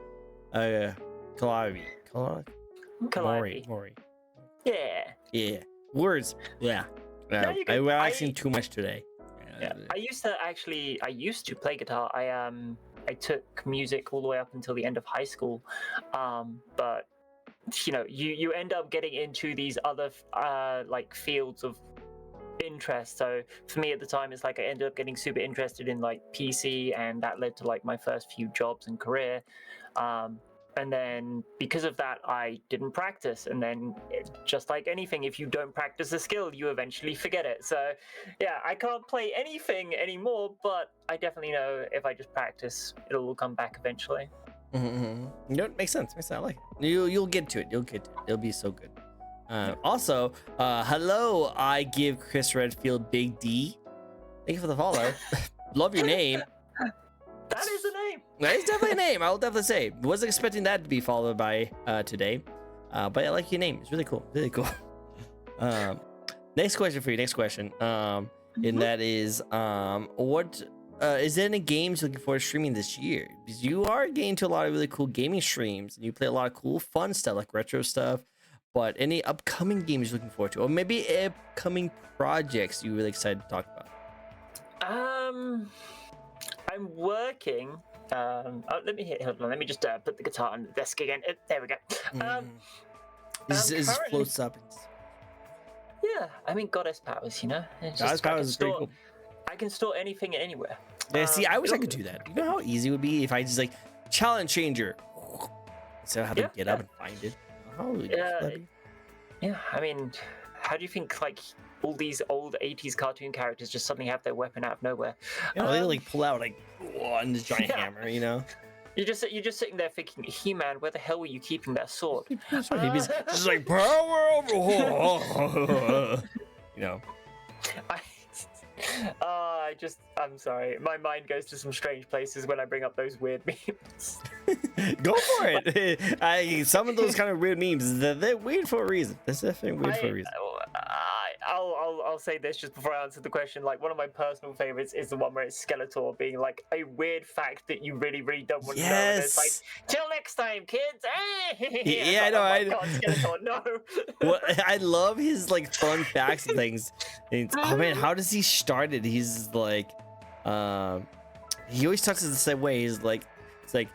Yeah. Yeah. Words. Yeah. No, you're I'm good. relaxing too much today. Yeah, I used to play guitar. I took music all the way up until the end of high school, but you end up getting into these other like fields of interest. So for me at the time, it's like I ended up getting super interested in like PC, and that led to like my first few jobs and career. And then because of that, I didn't practice. And then just like anything, if you don't practice a skill, you eventually forget it. So yeah, I can't play anything anymore, but I definitely know if I just practice, it will come back eventually. It makes sense. Makes sense. I like it. You'll get to it. You'll get to it. It'll be so good. Also, hello. I give Chris Redfield Big D. Thank you for the follow. Love your name. That is a name. That is definitely a name. I will definitely say. Wasn't expecting that to be followed by today. But I like your name. It's really cool. Really cool. Next question for you. Next question. And that is, what is there any games you're looking forward to streaming this year? Because you are getting to a lot of really cool gaming streams, and you play a lot of cool, fun stuff like retro stuff. But any upcoming games you're looking forward to, or maybe upcoming projects you're really excited to talk about? I'm working. Let me hold on. Let me just put the guitar on the desk again. There we go. This floats up. Yeah, I mean, goddess powers. Goddess powers is pretty cool. I can store anything anywhere. Yeah, see, I wish I could do that. You know how easy it would be if I just like challenge changer, instead of having to get up and find it. Yeah, I mean, how do you think like all these old 80s cartoon characters just suddenly have their weapon out of nowhere? They like pull out like one this giant hammer, You're just sitting there thinking, He-Man, where the hell were you keeping that sword? He's just like power over. I'm sorry. My mind goes to some strange places when I bring up those weird memes. Go for it. Some of those kind of weird memes, they're weird for a reason. They're definitely weird for a reason. I'll say this just before I answer the question. Like, one of my personal favorites is the one where it's Skeletor being like a weird fact that you really, really don't want to know. And it's like, till next time, kids. Yeah, I know. Oh my God, Skeletor, no. Well, I love his like fun facts and things. Oh man, how does he started? He's like, he always talks the same way. He's like, it's like,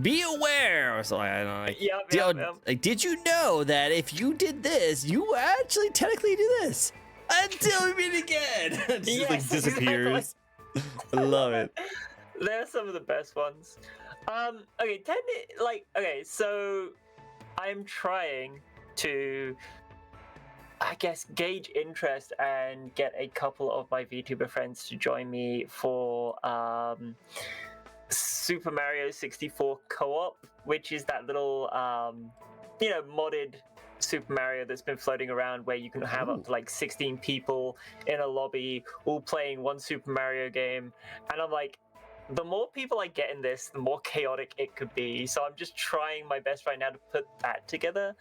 be aware or something. I don't know. Like, did you know that if you did this, you actually technically do this until we meet again? It just like disappears. Exactly. I love it. They're some of the best ones. So I'm trying to, I guess, gauge interest and get a couple of my VTuber friends to join me for Super Mario 64 co-op, which is that little modded Super Mario that's been floating around where you can have up to like 16 people in a lobby all playing one Super Mario game. And I'm like, the more people I get in this, the more chaotic it could be. So I'm just trying my best right now to put that together.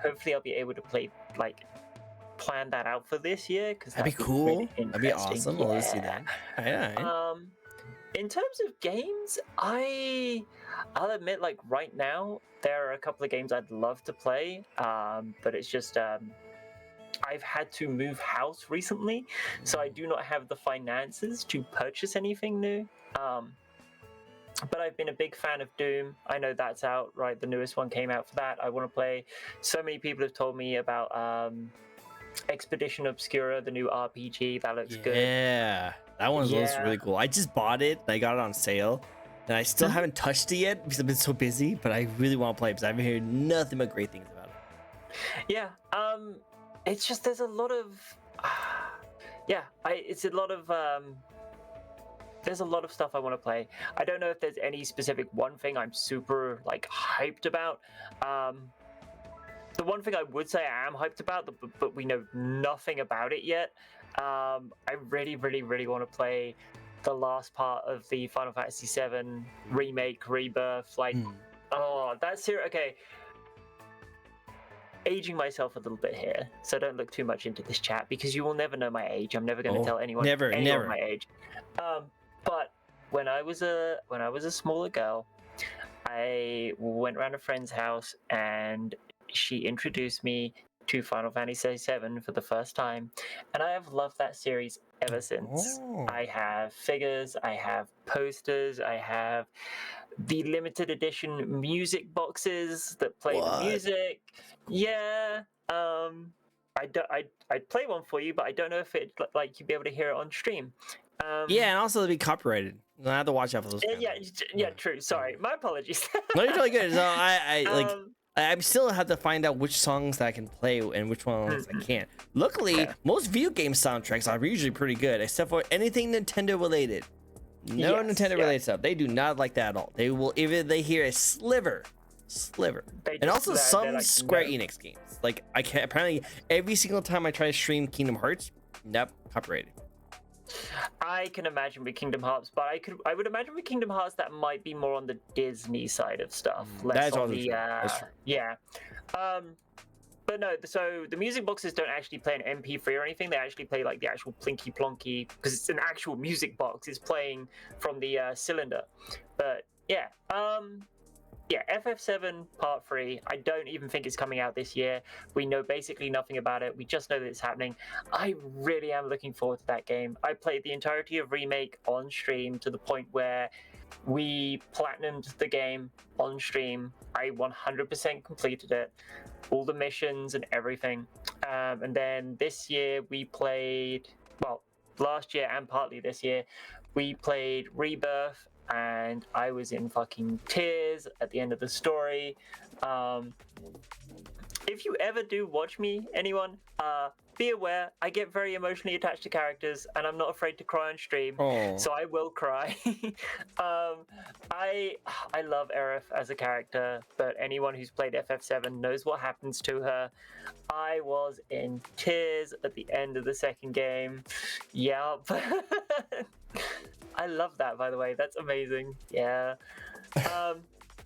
Hopefully I'll be able to plan that out for this year, because that'd be cool. Really, that'd be awesome. Yeah. Let's see that. Yeah. In terms of games, I'll admit, like right now, there are a couple of games I'd love to play, but it's just I've had to move house recently, so I do not have the finances to purchase anything new. But I've been a big fan of Doom. I know that's out, right? The newest one came out for that. I want to play. So many people have told me about Expedition Obscura, the new RPG. That looks good. Yeah, that one looks really cool. I just bought it. I got it on sale, and I still haven't touched it yet because I've been so busy. But I really want to play it because I've been hearing nothing but great things about it. Yeah. It's just there's a lot of there's a lot of stuff I want to play. I don't know if there's any specific one thing I'm super hyped about. The one thing I would say I am hyped about, but we know nothing about it yet. I really, really, really want to play the last part of the Final Fantasy VII remake, rebirth. That's here. Okay. Aging myself a little bit here, so don't look too much into this chat because you will never know my age. I'm never going to tell anyone my age. But when I was a smaller girl, I went around a friend's house and she introduced me to Final Fantasy VII for the first time, and I have loved that series ever since. Oh. I have figures, I have posters, I have the limited edition music boxes that play the What? music. Yeah. I'd play one for you, but I don't know if it like you'd be able to hear it on stream. Yeah, and also to be copyrighted. I have to watch out for those. Yeah, true. Sorry, my apologies. No, you're totally good. So I like. Um, I still have to find out which songs that I can play and which ones I can't. Luckily, Yeah. most video game soundtracks are usually pretty good, except for anything Nintendo related. No Yes, Nintendo yeah. related stuff. They do not like that at all. They will, if they hear a sliver, They and just- also they're some like, Square no. Enix games. Like I can't. Apparently, every single time I try to stream Kingdom Hearts, nope, copyrighted. I can imagine with Kingdom Hearts, but I would imagine with Kingdom Hearts that might be more on the Disney side of stuff, less That is on also the true. That's true. yeah. But no, so the music boxes don't actually play an MP3 or anything. They actually play like the actual plinky plonky because it's an actual music box. It's playing from the cylinder. But yeah, FF7 Part 3. I don't even think it's coming out this year. We know basically nothing about it. We just know that it's happening. I really am looking forward to that game. I played the entirety of Remake on stream to the point where we platinumed the game on stream. I 100% completed it, all the missions and everything. And then this year we played, well, last year and partly this year, we played Rebirth, and I was in fucking tears at the end of the story. If you ever do watch me, anyone, be aware I get very emotionally attached to characters, and I'm not afraid to cry on stream. Oh. So I will cry. I love Aerith as a character, but anyone who's played FF7 knows what happens to her. I was in tears at the end of the second game. Yup. I love that, by the way. That's amazing. Yeah.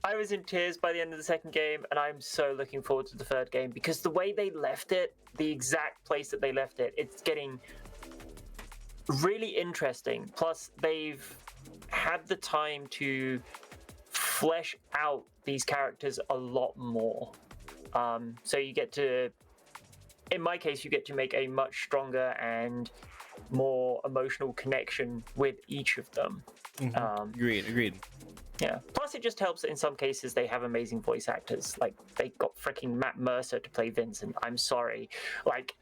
I was in tears by the end of the second game, and I'm so looking forward to the third game because the way they left it, the exact place that they left it, it's getting really interesting. Plus, they've had the time to flesh out these characters a lot more. So you get to, in my case, you get to make a much stronger and more emotional connection with each of them. Agreed. Yeah. Plus, it just helps that in some cases they have amazing voice actors. Like they got freaking Matt Mercer to play Vincent. I'm sorry. Like,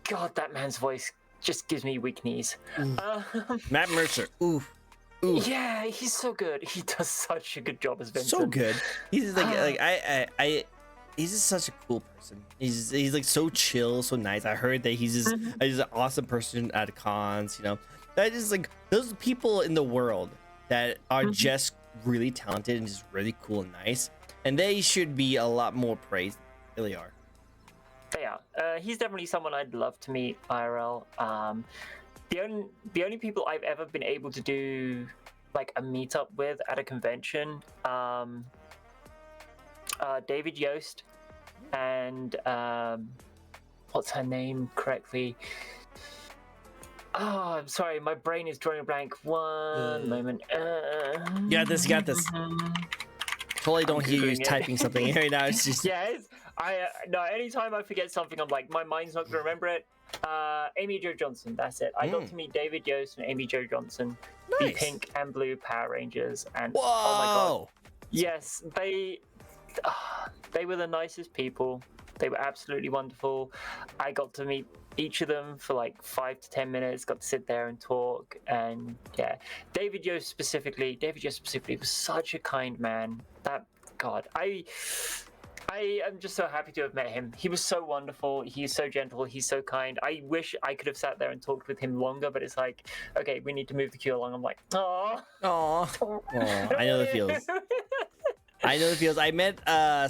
God, that man's voice just gives me weak knees. Matt Mercer. Ooh. Yeah, he's so good. He does such a good job as Vincent. So good. He's like he's just such a cool person. He's like so chill, so nice. I heard that he's just he's an awesome person at cons. You know, that is like those people in the world that are just really talented and just really cool and nice, and they should be a lot more praised. They really are. Yeah, he's definitely someone I'd love to meet IRL. The only people I've ever been able to do like a meetup with at a convention, David Yost and what's her name correctly? Oh, I'm sorry, my brain is drawing a blank. One moment. You got this. Totally don't hear you Googling it. typing something right now. It's just Yes, no. Anytime I forget something, I'm like, my mind's not gonna remember it. Amy Jo Johnson. That's it. I got to meet David Yost and Amy Jo Johnson, the Nice. Pink and Blue Power Rangers, and whoa. oh my god, yes, they were the nicest people. They were absolutely wonderful. I got to meet each of them for like 5 to 10 minutes, got to sit there and talk. And yeah, David Yost specifically was such a kind man. That, God, I am just so happy to have met him. He was so wonderful. He's so gentle. He's so kind. I wish I could have sat there and talked with him longer, but it's like, okay, we need to move the queue along. I'm like, oh, I know the feels. I met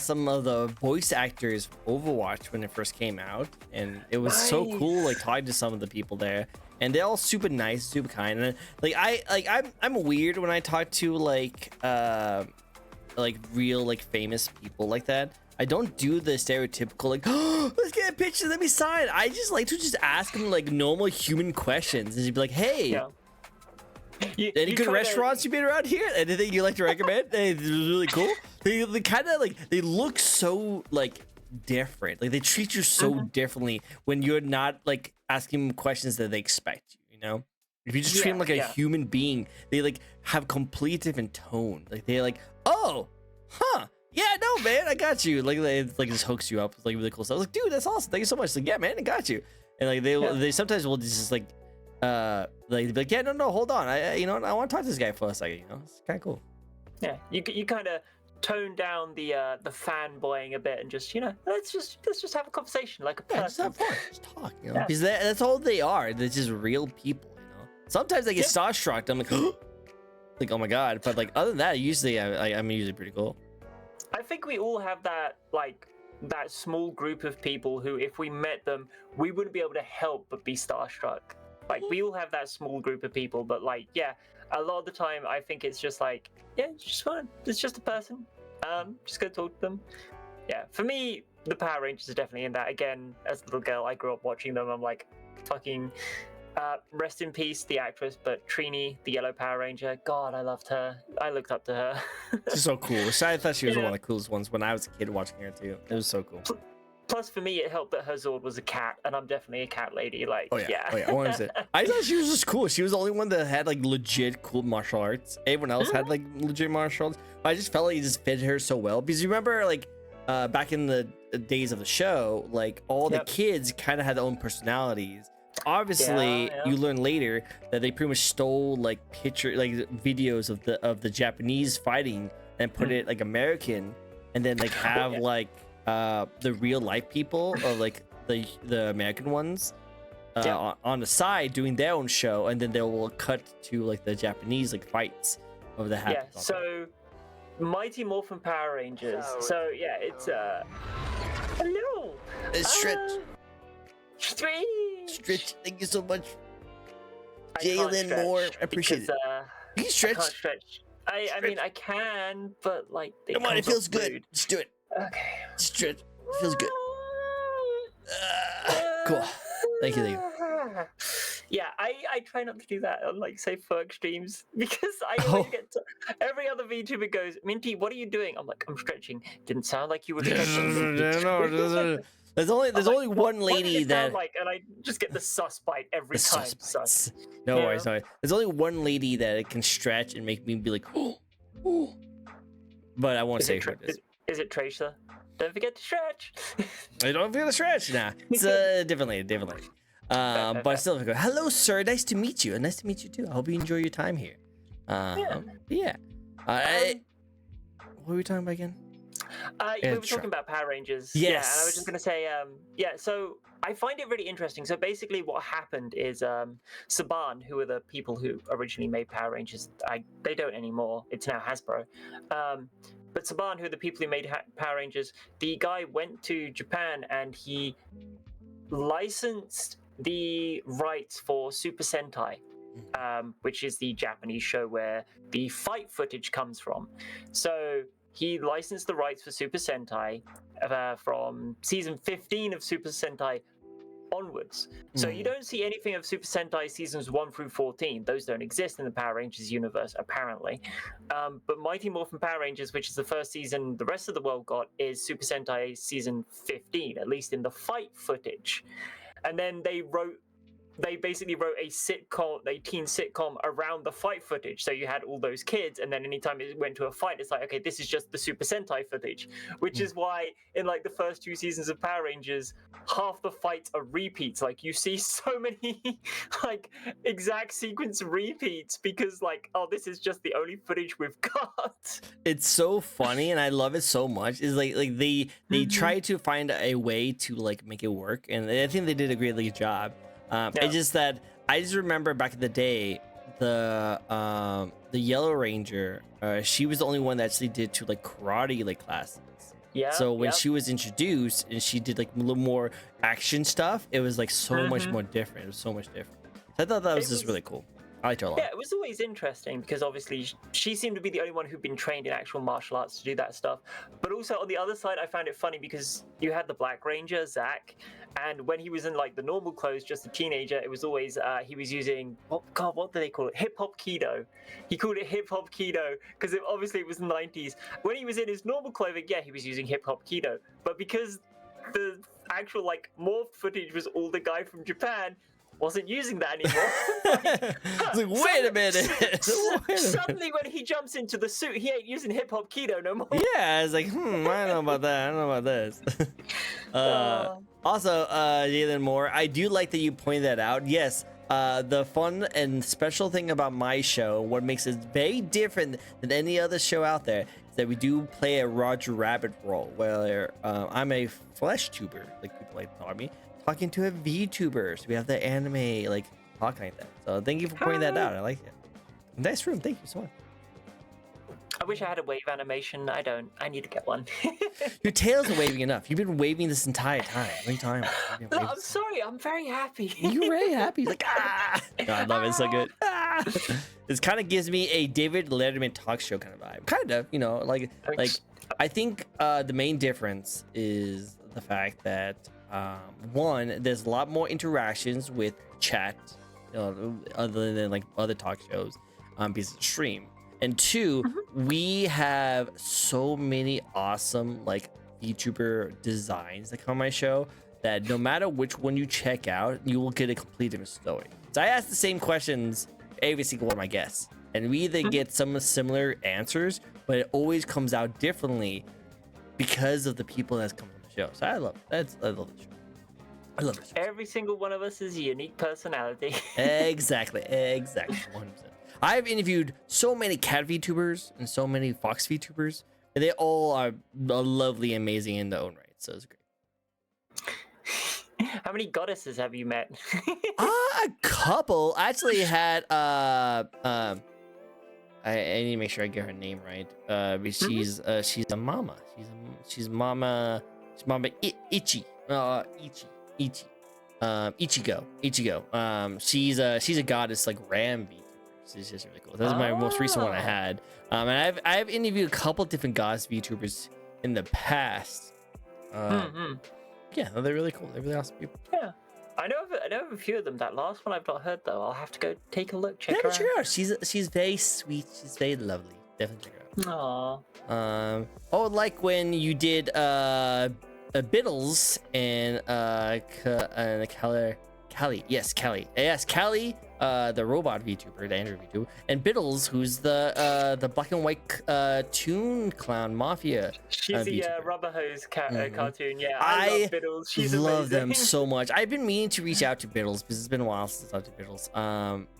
some of the voice actors for Overwatch when it first came out, and it was so cool like talking to some of the people there, and they're all super nice, super kind. And I'm weird when I talk to like real like famous people like that. I don't do the stereotypical like, oh, let's get a picture, let me sign. I just like to just ask them like normal human questions and just be like, hey. yeah. Any good restaurants you've been around here? Anything you like to recommend? Hey, this is really cool. They kind of like, they look so like different. Like they treat you so differently when you're not like asking them questions that they expect you. You know, if you just treat them like a human being, they like have complete different tone. Like they're like, oh, huh. Yeah, no, man, I got you. Like, it like just hooks you up with like really cool stuff. I was like, dude, that's awesome. Thank you so much. Like, yeah, man, I got you. And like they sometimes will just like be like, yeah, no, hold on. I you know, I want to talk to this guy for a second. You know, it's kind of cool. Yeah, you kind of tone down the fanboying a bit and just, you know, let's just have a conversation like a person. Just have fun, just talk. You know, because that's all they are. They're just real people. You know, sometimes they get starstruck. I'm like, like, oh my god. But like other than that, usually I'm usually pretty cool. I think we all have that, like, that small group of people who, if we met them, we wouldn't be able to help but be starstruck. Like, we all have that small group of people, but, like, yeah, a lot of the time, I think it's just like, yeah, it's just fun. It's just a person. Just go talk to them. Yeah, for me, the Power Rangers are definitely in that. Again, as a little girl, I grew up watching them. I'm like, fucking... rest in peace, the actress, but Trini, the Yellow Power Ranger, God, I loved her. I looked up to her. She's so cool. I thought she was one of the coolest ones when I was a kid watching her too. It was so cool. Plus, for me, it helped that her Zord was a cat, and I'm definitely a cat lady. Like, oh yeah. I wanted to say, I thought she was just cool. She was the only one that had like legit cool martial arts. Everyone else had like legit martial arts. But I just felt like it just fit her so well because you remember like back in the days of the show, like all the kids kind of had their own personalities. Obviously, you learn later that they pretty much stole like videos of the Japanese fighting and put it like American, and then like have like the real life people or like the American ones on the side doing their own show, and then they will cut to like the Japanese like fights of the happens. Yeah, so Mighty Morphin Power Rangers. So yeah, it's hello. It's Stretch. Stretch, thank you so much. Jalen Moore, I appreciate it. You can stretch. I can't stretch. I mean, I can, but like, come on, it feels good. Just do it. Okay. Stretch. It feels good. Cool. Thank you. Yeah, I try not to do that on like say Ferg streams because I always get to, every other VTuber goes, Minty, what are you doing? I'm like, I'm stretching. Didn't sound like you were stretching. There's only one lady that like, and I just get the sus bite every time. Sus. No worries, sorry. There's only one lady that can stretch and make me be like, oh. But I won't say who it is. Is it Tracer? Don't forget to stretch. I don't forget to stretch. Nah, it's a different lady. But I still go, hello, sir. Nice to meet you. Nice to meet you too. I hope you enjoy your time here. Yeah. What were we talking about again? We were talking about Power Rangers. Yes. Yeah, and I was just going to say, so I find it really interesting. So basically what happened is Saban, who are the people who originally made Power Rangers, they don't anymore. It's now Hasbro. But Saban, who are the people who made Power Rangers, the guy went to Japan and he licensed the rights for Super Sentai, which is the Japanese show where the fight footage comes from. So he licensed the rights for Super Sentai from season 15 of Super Sentai onwards. So you don't see anything of Super Sentai seasons 1 through 14. Those don't exist in the Power Rangers universe, apparently. But Mighty Morphin Power Rangers, which is the first season the rest of the world got, is Super Sentai season 15, at least in the fight footage. And then they basically wrote a teen sitcom around the fight footage. So you had all those kids, and then anytime it went to a fight, it's like, okay, this is just the Super Sentai footage, which is why in like the first 2 seasons of Power Rangers, half the fights are repeats. Like you see so many like exact sequence repeats because like, oh, this is just the only footage we've got. It's so funny, and I love it so much. Is like they try to find a way to like make it work, and I think they did a great job. It's just that I just remember back in the day, the Yellow Ranger, she was the only one that actually did 2 like karate like classes. Yeah. So when she was introduced and she did like a little more action stuff, it was like so much more different. It was so much different. I thought that was just really cool. I liked her a lot. Yeah, it was always interesting because obviously she seemed to be the only one who'd been trained in actual martial arts to do that stuff. But also on the other side, I found it funny because you had the Black Ranger, Zach, and when he was in like the normal clothes, just a teenager, it was always he was using what do they call it? Hip hop keto. He called it hip hop keto because obviously it was the 90s. When he was in his normal clothing, yeah, he was using hip hop keto. But because the actual like morph footage was all the guy from Japan, wasn't using that anymore. It's like, wait a minute. Wait a minute. Suddenly, when he jumps into the suit, he ain't using hip hop keto no more. Yeah, it's like, I don't know about that. I don't know about this. Also, Jalen Moore, I do like that you pointed that out. Yes, the fun and special thing about my show, what makes it very different than any other show out there, is that we do play a Roger Rabbit role, where I'm a flesh tuber, like people like to call me, talking to a VTuber. So we have the anime, like, talk like that. So thank you for pointing that out. I like it. Nice room. Thank you so much. I wish I had a wave animation. I don't. I need to get one. Your tails are waving enough. You've been waving this entire time. What are you talking about? No, I'm sorry. I'm very happy. You're very happy. Like, ah! No, I love it. It's so good. Ah! This kind of gives me a David Letterman talk show kind of vibe. Kind of, you know, like I think the main difference is the fact that one, there's a lot more interactions with chat, you know, other than like other talk shows, because of stream. And two, we have so many awesome like VTuber designs that come on my show that no matter which one you check out, you will get a complete different story. So I ask the same questions every single one of my guests, and we either get some similar answers, but it always comes out differently because of the people that's come on the show. So I love it. I love the show. I love it. Every single one of us is a unique personality. Exactly. 100%. I've interviewed so many cat VTubers and so many fox VTubers, and they all are lovely, amazing in their own right. So it's great. How many goddesses have you met? A couple. I actually had I need to make sure I get her name right. But she's a mama. She's mama Ichi. Ichigo. She's a goddess like Ram VTuber. It's just really cool. That's my most recent one I had. And I've interviewed a couple different goddess VTubers in the past. Yeah, they're really cool. They're really awesome people. Yeah, I know of a few of them. That last one I've not heard though. I'll have to go take a look. Check her out. She's very sweet. She's very lovely. Definitely check her out. Aww. Like when you did Biddles and Callie. Yes, Callie, the robot VTuber, the Android VTuber, and Biddles, who's the black and white Toon Clown Mafia. She's the rubber hose cartoon. Yeah, I love Biddles. She's love amazing. them so much. I've been meaning to reach out to Biddles because it's been a while since I talked to Biddles.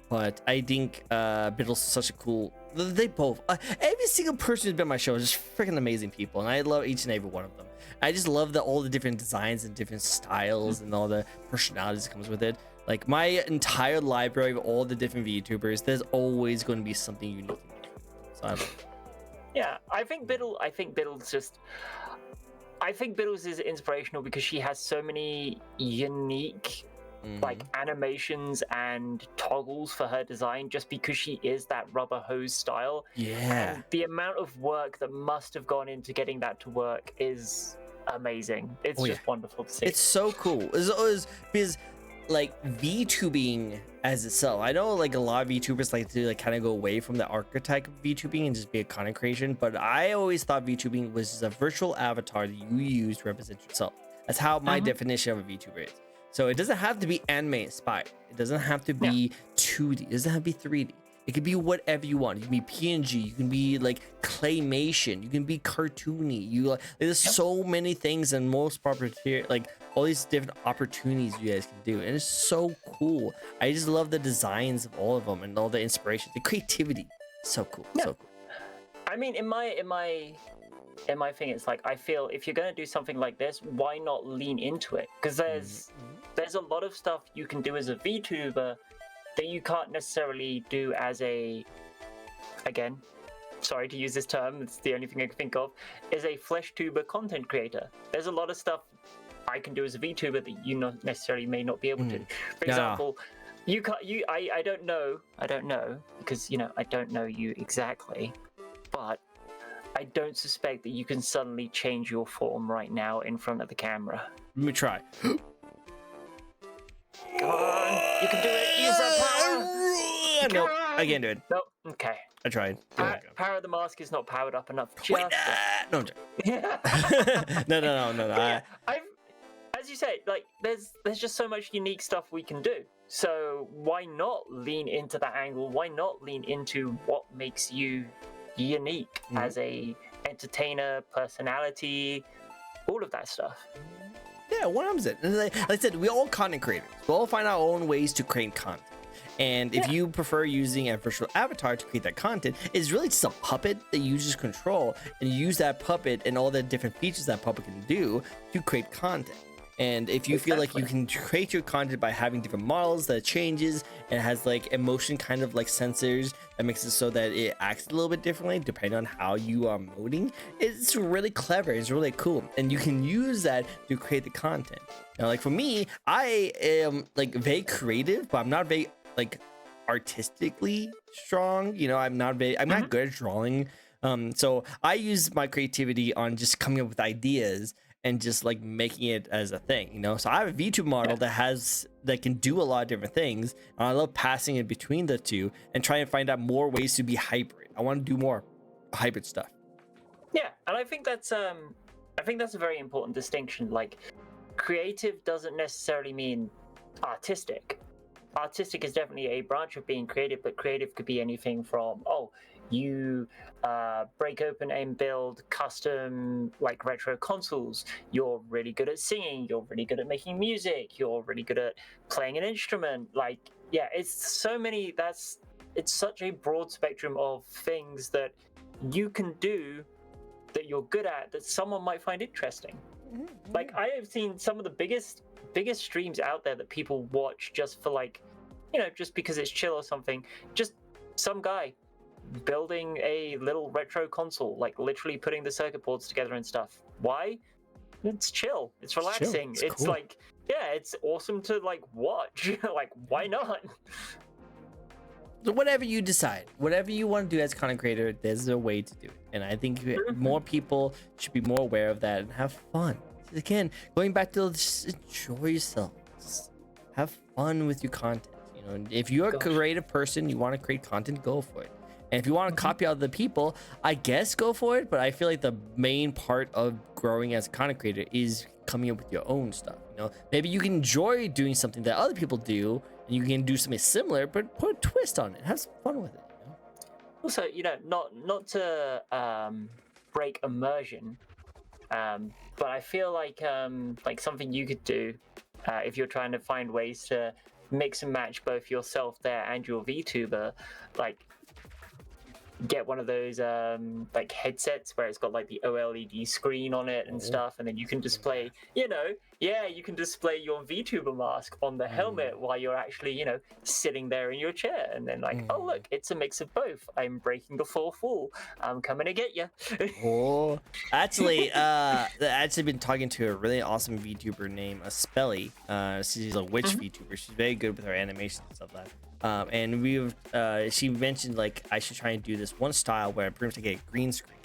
But I think Biddles is such a cool. They both. Every single person who's been on my show is just freaking amazing people, and I love each and every one of them. I just love all the different designs and different styles and all the personalities that comes with it. Like my entire library of all the different VTubers, there's always going to be something unique to me. So I love it. Yeah, I think Biddles is inspirational because she has so many unique like animations and toggles for her design just because she is that rubber hose style. Yeah. And the amount of work that must have gone into getting that to work is amazing. It's just wonderful to see. It's so cool. It's because like VTubing as itself, I know like a lot of VTubers like to like kind of go away from the archetype of VTubing and just be a content creation, but I always thought VTubing was just a virtual avatar that you use to represent yourself. That's how my definition of a VTuber is. So it doesn't have to be anime inspired. It doesn't have to be 2D. It doesn't have to be 3D. It could be whatever you want. You can be PNG. You can be like claymation. You can be cartoony. There's so many things and most proprietary, like all these different opportunities you guys can do, and it's so cool. I just love the designs of all of them and all the inspiration, the creativity. So cool. So cool. I mean, in my thing, it's like I feel if you're gonna do something like this, why not lean into it? Because there's a lot of stuff you can do as a VTuber that you can't necessarily do as a, again, sorry to use this term, it's the only thing I can think of, is a flesh tuber content creator. There's a lot of stuff I can do as a VTuber that you not necessarily may not be able to. For example, I don't know because I don't know you exactly, but I don't suspect that you can suddenly change your form right now in front of the camera. Let me try. Come on, you can do it. Use that power. Nope, I can't do it. Nope. Okay. I tried. Power of the mask is not powered up enough. Wait, no, I'm joking. No. Yeah, as you say, like there's just so much unique stuff we can do. So why not lean into that angle? Why not lean into what makes you unique as a entertainer, personality, all of that stuff? Yeah, 100%. Like I said, we all content creators. We all find our own ways to create content. And if you prefer using a virtual avatar to create that content, it's really just a puppet that you just control and use that puppet and all the different features that puppet can do to create content. And if you feel like you can create your content by having different models that changes and has like emotion kind of like sensors that makes it so that it acts a little bit differently depending on how you are moding, it's really clever. It's really cool. And you can use that to create the content. Now, like for me, I am like very creative, but I'm not very like artistically strong. You know, I'm not good at drawing. So I use my creativity on just coming up with ideas and just like making it as a thing, you know. So I have a VTuber model that can do a lot of different things, and I love passing in between the two and trying to find out more ways to be hybrid. I want to do more hybrid stuff. Yeah, and I think that's a very important distinction. Like, creative doesn't necessarily mean artistic. Artistic is definitely a branch of being creative, but creative could be anything from you break open and build custom like retro consoles. You're really good at singing. You're really good at making music. You're really good at playing an instrument. Like, yeah, it's such a broad spectrum of things that you can do that you're good at that someone might find interesting. Like, I have seen some of the biggest streams out there that people watch just for like, you know, just because it's chill or something. Just some guy building a little retro console, like literally putting the circuit boards together and stuff. Why? It's chill. It's relaxing. It's cool. Like, yeah, it's awesome to like watch. Like, why not? So whatever you decide, whatever you want to do as a content creator, there's a way to do it. And I think more people should be more aware of that and have fun. Again, going back to just enjoy yourself. Just have fun with your content. You know, if you're a creative person, you want to create content, go for it. And if you want to copy other people, I guess go for it. But I feel like the main part of growing as a content creator is coming up with your own stuff. You know, maybe you can enjoy doing something that other people do, and you can do something similar, but put a twist on it. Have some fun with it. You know? Also, you know, not to break immersion, but I feel like something you could do if you're trying to find ways to mix and match both yourself there and your VTuber, like get one of those like headsets where it's got like the OLED screen on it and stuff, and then you can display, you know, you can display your VTuber mask on the helmet while you're actually, you know, sitting there in your chair, and then like, oh look, it's a mix of both. I'm breaking the fourth wall. I'm coming to get you. Actually, I actually been talking to a really awesome VTuber named Spelly. She's a witch VTuber. She's very good with her animation and stuff like that. And she mentioned like I should try and do this one style where I pretty much get a green screen,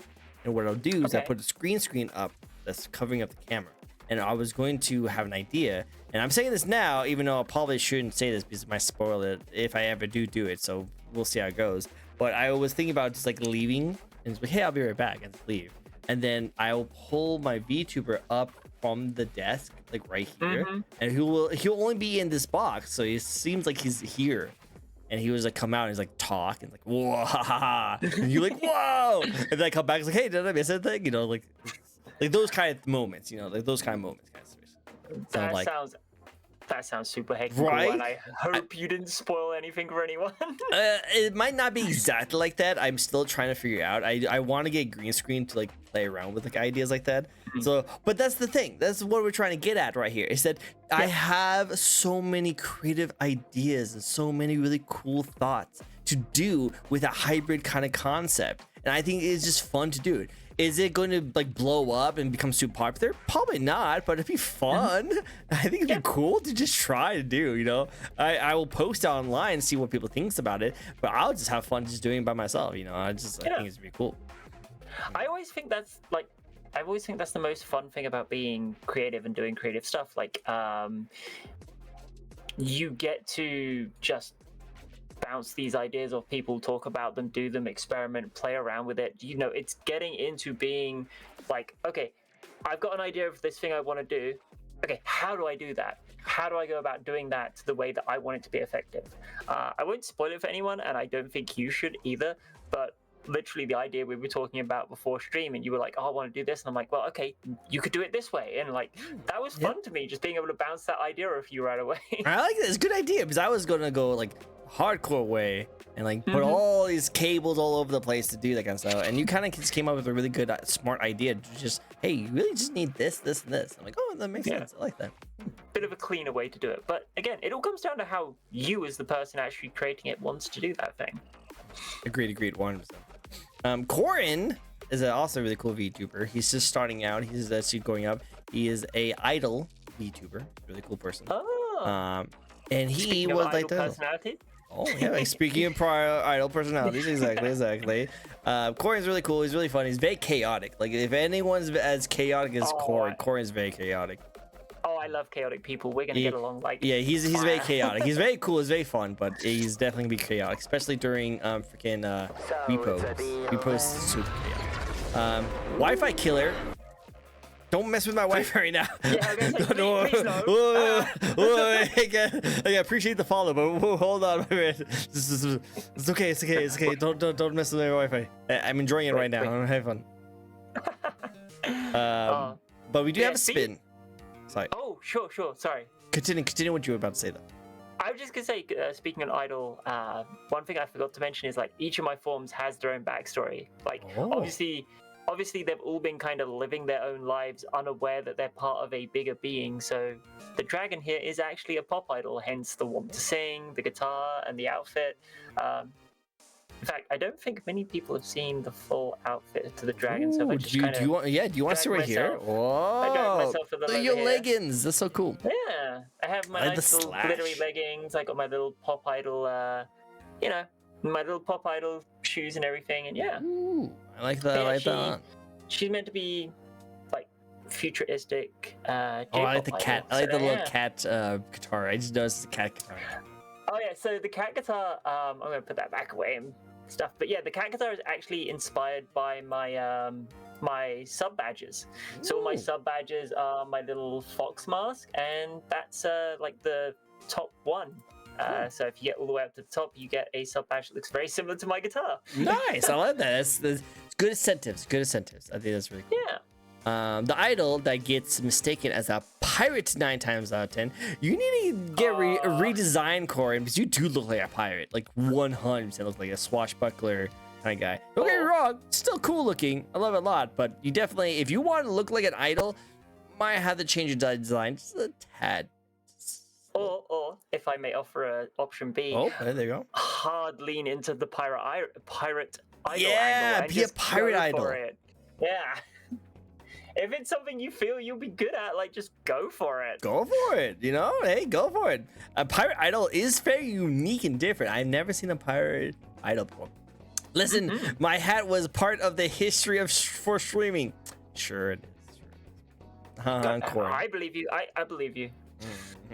and what I'll do is I put a green screen up that's covering up the camera, and I was going to have an idea, and I'm saying this now even though I probably shouldn't say this because it might spoil it if I ever do it, so we'll see how it goes. But I was thinking about just like leaving and just like, hey, I'll be right back, and leave, and then I'll pull my VTuber up from the desk like right here, and he'll only be in this box, so it seems like he's here. And he was like, come out and he's like, talk, and like, whoa, ha, ha, ha. And you're like, whoa. And then I come back, it's like, hey, did I miss anything? You know, like those kind of moments, you know, like those kind of moments. That sounds super hectic, right? And I hope you didn't spoil anything for anyone. It might not be exactly like that. I'm still trying to figure out. I want to get green screen to like play around with like ideas like that. So, but that's the thing. That's what we're trying to get at right here. Is that I have so many creative ideas and so many really cool thoughts to do with a hybrid kind of concept, and I think it's just fun to do it. Is it going to like blow up and become super popular? Probably not, but it'd be fun. I think it'd be cool to just try to do, you know. I will post online and see what people thinks about it, but I'll just have fun just doing it by myself, you know. I think it's really cool. I always think that's the most fun thing about being creative and doing creative stuff. Like, you get to just bounce these ideas off people, talk about them, do them, experiment, play around with it. You know, it's getting into being like, okay, I've got an idea of this thing I want to do. okay, how do I do that? How do I go about doing that the way that I want it to be effective? I won't spoil it for anyone, and I don't think you should either, but literally the idea we were talking about before stream, and you were like, oh, I want to do this, and I'm like, well, okay, you could do it this way, and like that was fun to me, just being able to bounce that idea off you right away. I like it. It's a good idea, because I was gonna go like hardcore way and like put all these cables all over the place to do that kind of stuff, and you kind of just came up with a really good smart idea to just, hey, you really just need this, this, and this. I'm like, oh, that makes sense. I like that. Bit of a cleaner way to do it, but again, it all comes down to how you as the person actually creating it wants to do that thing. Agreed 100%. Corin is also a really cool VTuber. He's just starting out. He's actually going up. He is a idol VTuber, really cool person. And he was like the personality. Oh yeah, like speaking of prior idol personalities, exactly. Corin's really cool. He's really fun. He's very chaotic. Like if anyone's as chaotic as Corin's very chaotic. Oh, I love chaotic people. We're gonna get along like. Yeah, he's very chaotic. He's very cool. He's very fun, but he's definitely gonna be chaotic, especially during freaking repos. Repos is super chaotic. Wi-Fi killer. Don't mess with my Wi-Fi right now. Yeah, please no. I appreciate the follow, but hold on, it's okay. Don't mess with my Wi-Fi. I'm enjoying it right now. I'm having fun. But we do have a spin. Sorry. Oh, sure. Sorry. Continue what you were about to say, though. I was just gonna say, speaking of idol, one thing I forgot to mention is like each of my forms has their own backstory. Like obviously they've all been kind of living their own lives unaware that they're part of a bigger being. So the dragon here is actually a pop idol, hence the want to sing, the guitar, and the outfit. In fact, I don't think many people have seen the full outfit to the dragon. So do you want to see right here? Whoa! I dragged myself with the your leggings. That's so cool. Yeah, I have my nice little glittery leggings. I got my little pop idol, my little pop idol shoes and everything. And yeah, ooh, I like that. I like that. She's meant to be like futuristic. I like the cat. I like the little cat guitar. I just noticed the cat guitar. Oh yeah, so the cat guitar. I'm gonna put that back away and stuff. But yeah, the cat guitar is actually inspired by my my sub badges. Ooh. So my sub badges are my little fox mask, and that's like the top one. So if you get all the way up to the top, you get a sub badge that looks very similar to my guitar. Nice, I like that. That's good incentives. Good incentives. I think that's really cool. Yeah. The idol that gets mistaken as a pirate 9 times out of 10, you need to get redesigned, Corin, because you do look like a pirate, like 100% look like a swashbuckler kind of guy. Don't get me wrong, still cool looking. I love it a lot, but you definitely, if you want to look like an idol, might have to change your design just a tad. Or if I may offer an option B, there you go. Hard lean into the pirate idol yeah, angle. be a pirate idol. Yeah. If it's something you feel you'll be good at, like just go for it. Go for it, hey, go for it. A pirate idol is very unique and different. I've never seen a pirate idol before. Listen, my hat was part of the history for streaming. Sure it is. I believe you. I believe you.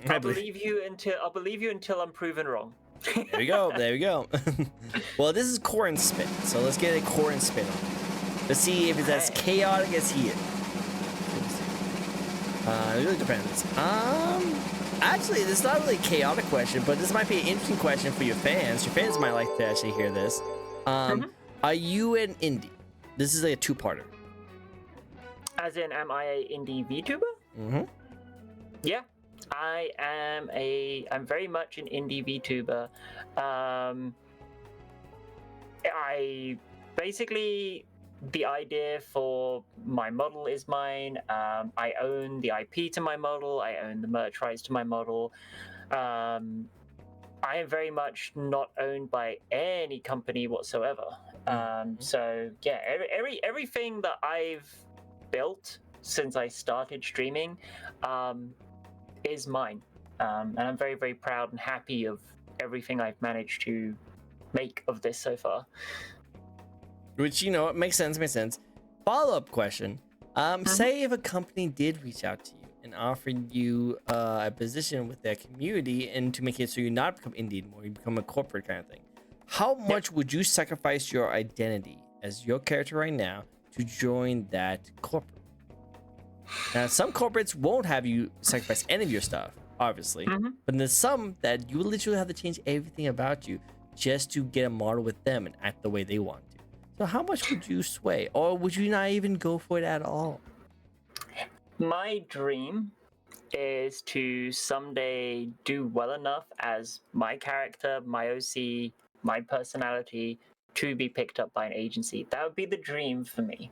I believe you until I'm proven wrong. There we go. Well, this is Corin's spin, so let's get a Corin spin on. Let's see if it's as chaotic as he is. It really depends. Actually, this is not really a chaotic question, but this might be an interesting question for your fans. Your fans might like to actually hear this. Are you an indie? This is a 2-parter. As in, am I a indie VTuber? Yeah. I'm very much an indie VTuber. I basically, the idea for my model is mine. I own the IP to my model. I own the merch rights to my model. I am very much not owned by any company whatsoever. So yeah, everything that I've built since I started streaming is mine, and I'm very, very proud and happy of everything I've managed to make of this so far. Which, it makes sense. Follow-up question. Say if a company did reach out to you and offered you a position with their community and to make it so you not become indie anymore, you become a corporate kind of thing. How much would you sacrifice your identity as your character right now to join that corporate? Now, some corporates won't have you sacrifice any of your stuff, obviously, but there's some that you literally have to change everything about you just to get a model with them and act the way they want to. So how much would you sway, or would you not even go for it at all? My dream is to someday do well enough as my character, my OC, my personality to be picked up by an agency. That would be the dream for me.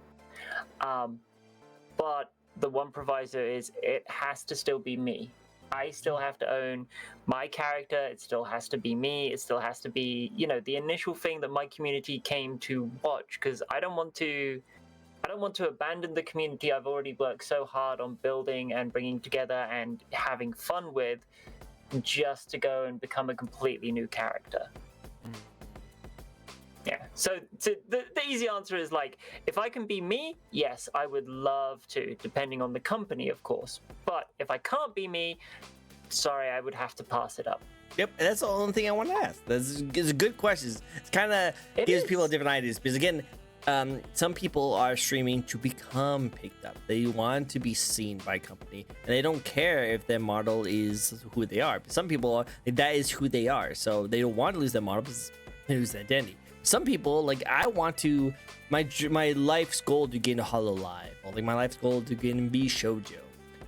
But the one proviso is it has to still be me. I still have to own my character. It still has to be me. It still has to be, the initial thing that my community came to watch, because I don't want to abandon the community I've already worked so hard on building and bringing together and having fun with, just to go and become a completely new character. Yeah, so the easy answer is, like, if I can be me, yes, I would love to, depending on the company, of course. But if I can't be me, sorry, I would have to pass it up. Yep, and that's the only thing I want to ask. It's a good question. It's kind of gives people different ideas, because again, some people are streaming to become picked up. They want to be seen by a company, and they don't care if their model is who they are. But some people, that is who they are, so they don't want to lose their model because they lose their identity. Some people, like, I want to, my life's goal to get into HoloLive, or like my life's goal to get in Vshoujo,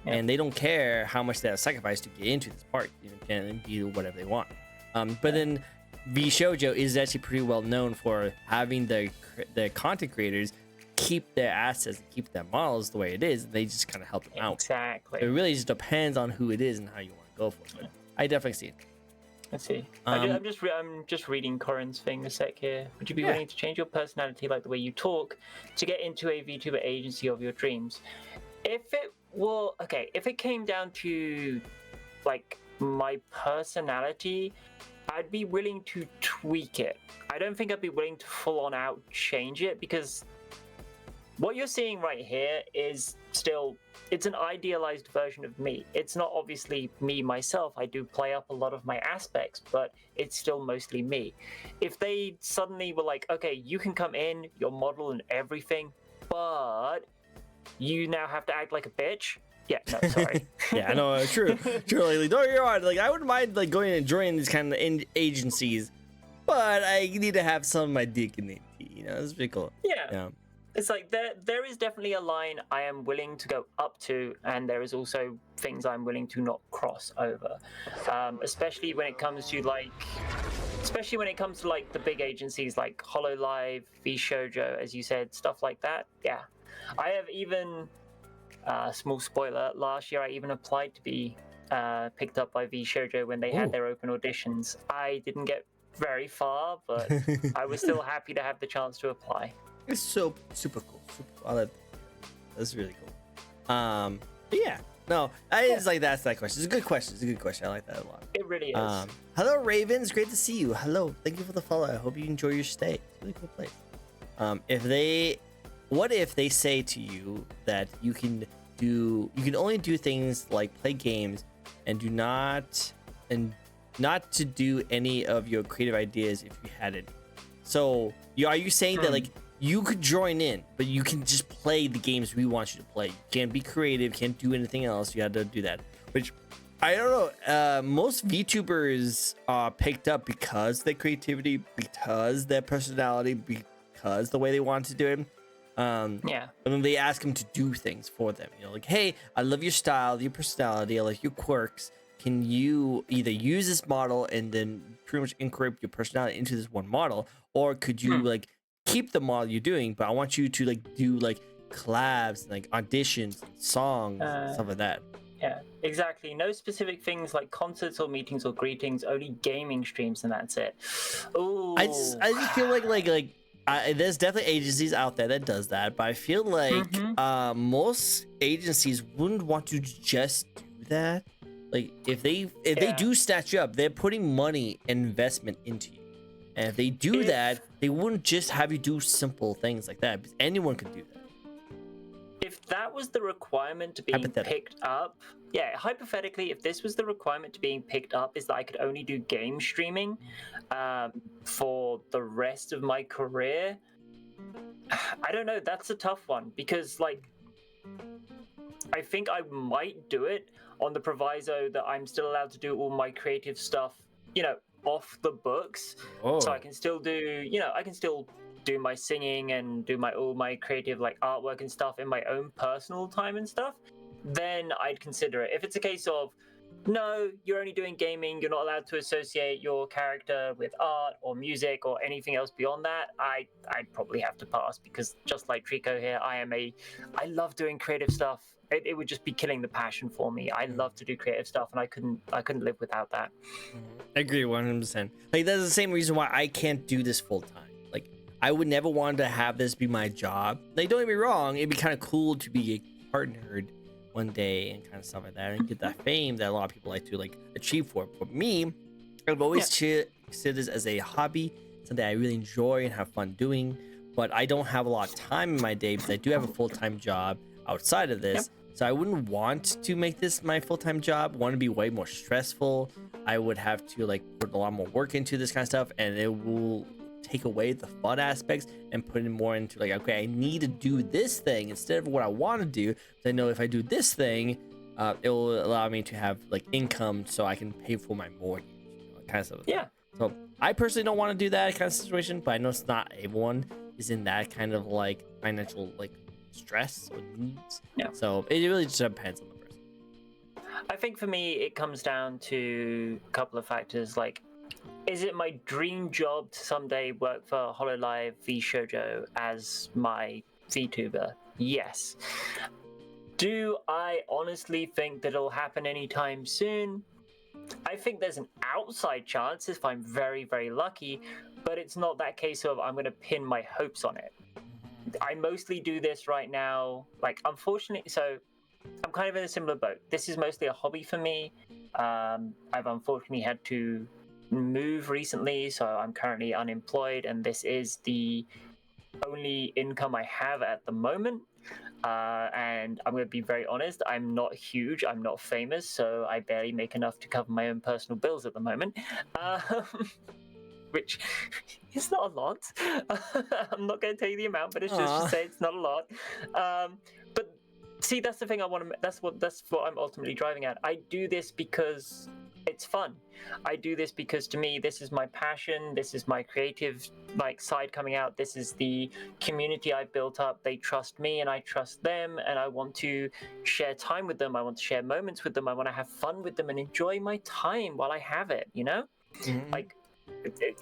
and they don't care how much they have sacrificed to get into this part. Can do whatever they want. But then Vshoujo is actually pretty well known for having the content creators keep their assets, keep their models the way it is. They just kind of help them out. Exactly. It really just depends on who it is and how you want to go for it. But I definitely see it. Let's see. I'm just reading Corin's thing a sec here. Would you be willing to change your personality, like the way you talk, to get into a VTuber agency of your dreams? If it came down to, like, my personality, I'd be willing to tweak it. I don't think I'd be willing to full on out change it, because what you're seeing right here is still, it's an idealized version of me. It's not obviously me myself. I do play up a lot of my aspects, but it's still mostly me. If they suddenly were like, okay, you can come in, your model and everything, but you now have to act like a bitch. Yeah, no, sorry. Yeah, I know, true. Like, no, you're right. Like, I wouldn't mind, like, going and joining these kind of agencies, but I need to have some of my dignity. It's pretty cool. Yeah. It's like there is definitely a line I am willing to go up to, and there is also things I'm willing to not cross over. Especially when it comes to like the big agencies like HoloLive, Vshoujo, as you said, stuff like that. Yeah, I have even small spoiler. Last year, I even applied to be picked up by Vshoujo when they had their open auditions. I didn't get very far, but I was still happy to have the chance to apply. It's so super cool. I love that. That's really cool. But yeah, no, it's like that's that question. It's a good question. I like that a lot. It really is. Hello, Ravens. Great to see you. Hello. Thank you for the follow. I hope you enjoy your stay. It's a really cool place. What if they say to you that you can only do things like play games and not to do any of your creative ideas if you had any. So are you saying that, like, you could join in, but you can just play the games we want you to play? You can't be creative, can't do anything else. You had to do that, which I don't know. Most VTubers are picked up because their creativity, because their personality, because the way they want to do it. And then they ask them to do things for them. Like, hey, I love your style, your personality, I like your quirks. Can you either use this model and then pretty much incorporate your personality into this one model, or could you like keep the model you're doing, but I want you to like do like collabs and like auditions and songs and stuff like that? Yeah, exactly. No specific things like concerts or meetings or greetings, only gaming streams, and that's it. Ooh. I just feel like there's definitely agencies out there that does that, but I feel like most agencies wouldn't want to just do that. Like, if they do snatch you up, they're putting money and investment into you. And if they do that, they wouldn't just have you do simple things like that, because anyone could do that. If that was the requirement to being picked up, hypothetically, if this was the requirement to being picked up, is that I could only do game streaming for the rest of my career, I don't know. That's a tough one, because, like, I think I might do it on the proviso that I'm still allowed to do all my creative stuff, off the books. So I can still do, I can still do my singing and do all my creative like artwork and stuff in my own personal time and stuff. Then I'd consider it. If it's a case of, no, you're only doing gaming, you're not allowed to associate your character with art or music or anything else beyond that, I'd probably have to pass, because just like Trico here, I love doing creative stuff. It would just be killing the passion for me. I love to do creative stuff, and I couldn't live without that. I agree 100%. Like, that's the same reason why I can't do this full time. Like, I would never want to have this be my job. Like, don't get me wrong, it'd be kind of cool to be a partnered one day and kind of stuff like that, and get that fame that a lot of people like to like achieve for. For me, I've always considered this as a hobby, something I really enjoy and have fun doing. But I don't have a lot of time in my day because I do have a full-time job outside of this. So I wouldn't want to make this my full-time job. Want to be way more stressful. I would have to like put a lot more work into this kind of stuff, and it will take away the fun aspects and put it more into like, okay, I need to do this thing instead of what I want to do. So I know if I do this thing, it will allow me to have like income so I can pay for my mortgage, kind of stuff. Yeah. So I personally don't want to do that kind of situation, but I know it's not everyone is in that kind of like financial like stress or needs. Yeah. So it really just depends on the person. I think for me, it comes down to a couple of factors. Like, is it my dream job to someday work for HoloLive VShojo as my VTuber? Yes. Do I honestly think that it'll happen anytime soon? I think there's an outside chance if I'm very, very lucky, but it's not that case of I'm going to pin my hopes on it. I mostly do this right now, like, unfortunately, so I'm kind of in a similar boat. This is mostly a hobby for me. I've unfortunately had to move recently, so I'm currently unemployed, and this is the only income I have at the moment. And I'm going to be very honest, I'm not huge, I'm not famous, so I barely make enough to cover my own personal bills at the moment. Which is not a lot. I'm not going to tell you the amount, but it's just to say it's not a lot. But see, that's the thing I want to. That's what I'm ultimately driving at. I do this because it's fun. I do this because to me, this is my passion. This is my creative like side coming out. This is the community I've built up. They trust me and I trust them, and I want to share time with them. I want to share moments with them. I want to have fun with them and enjoy my time while I have it. Like.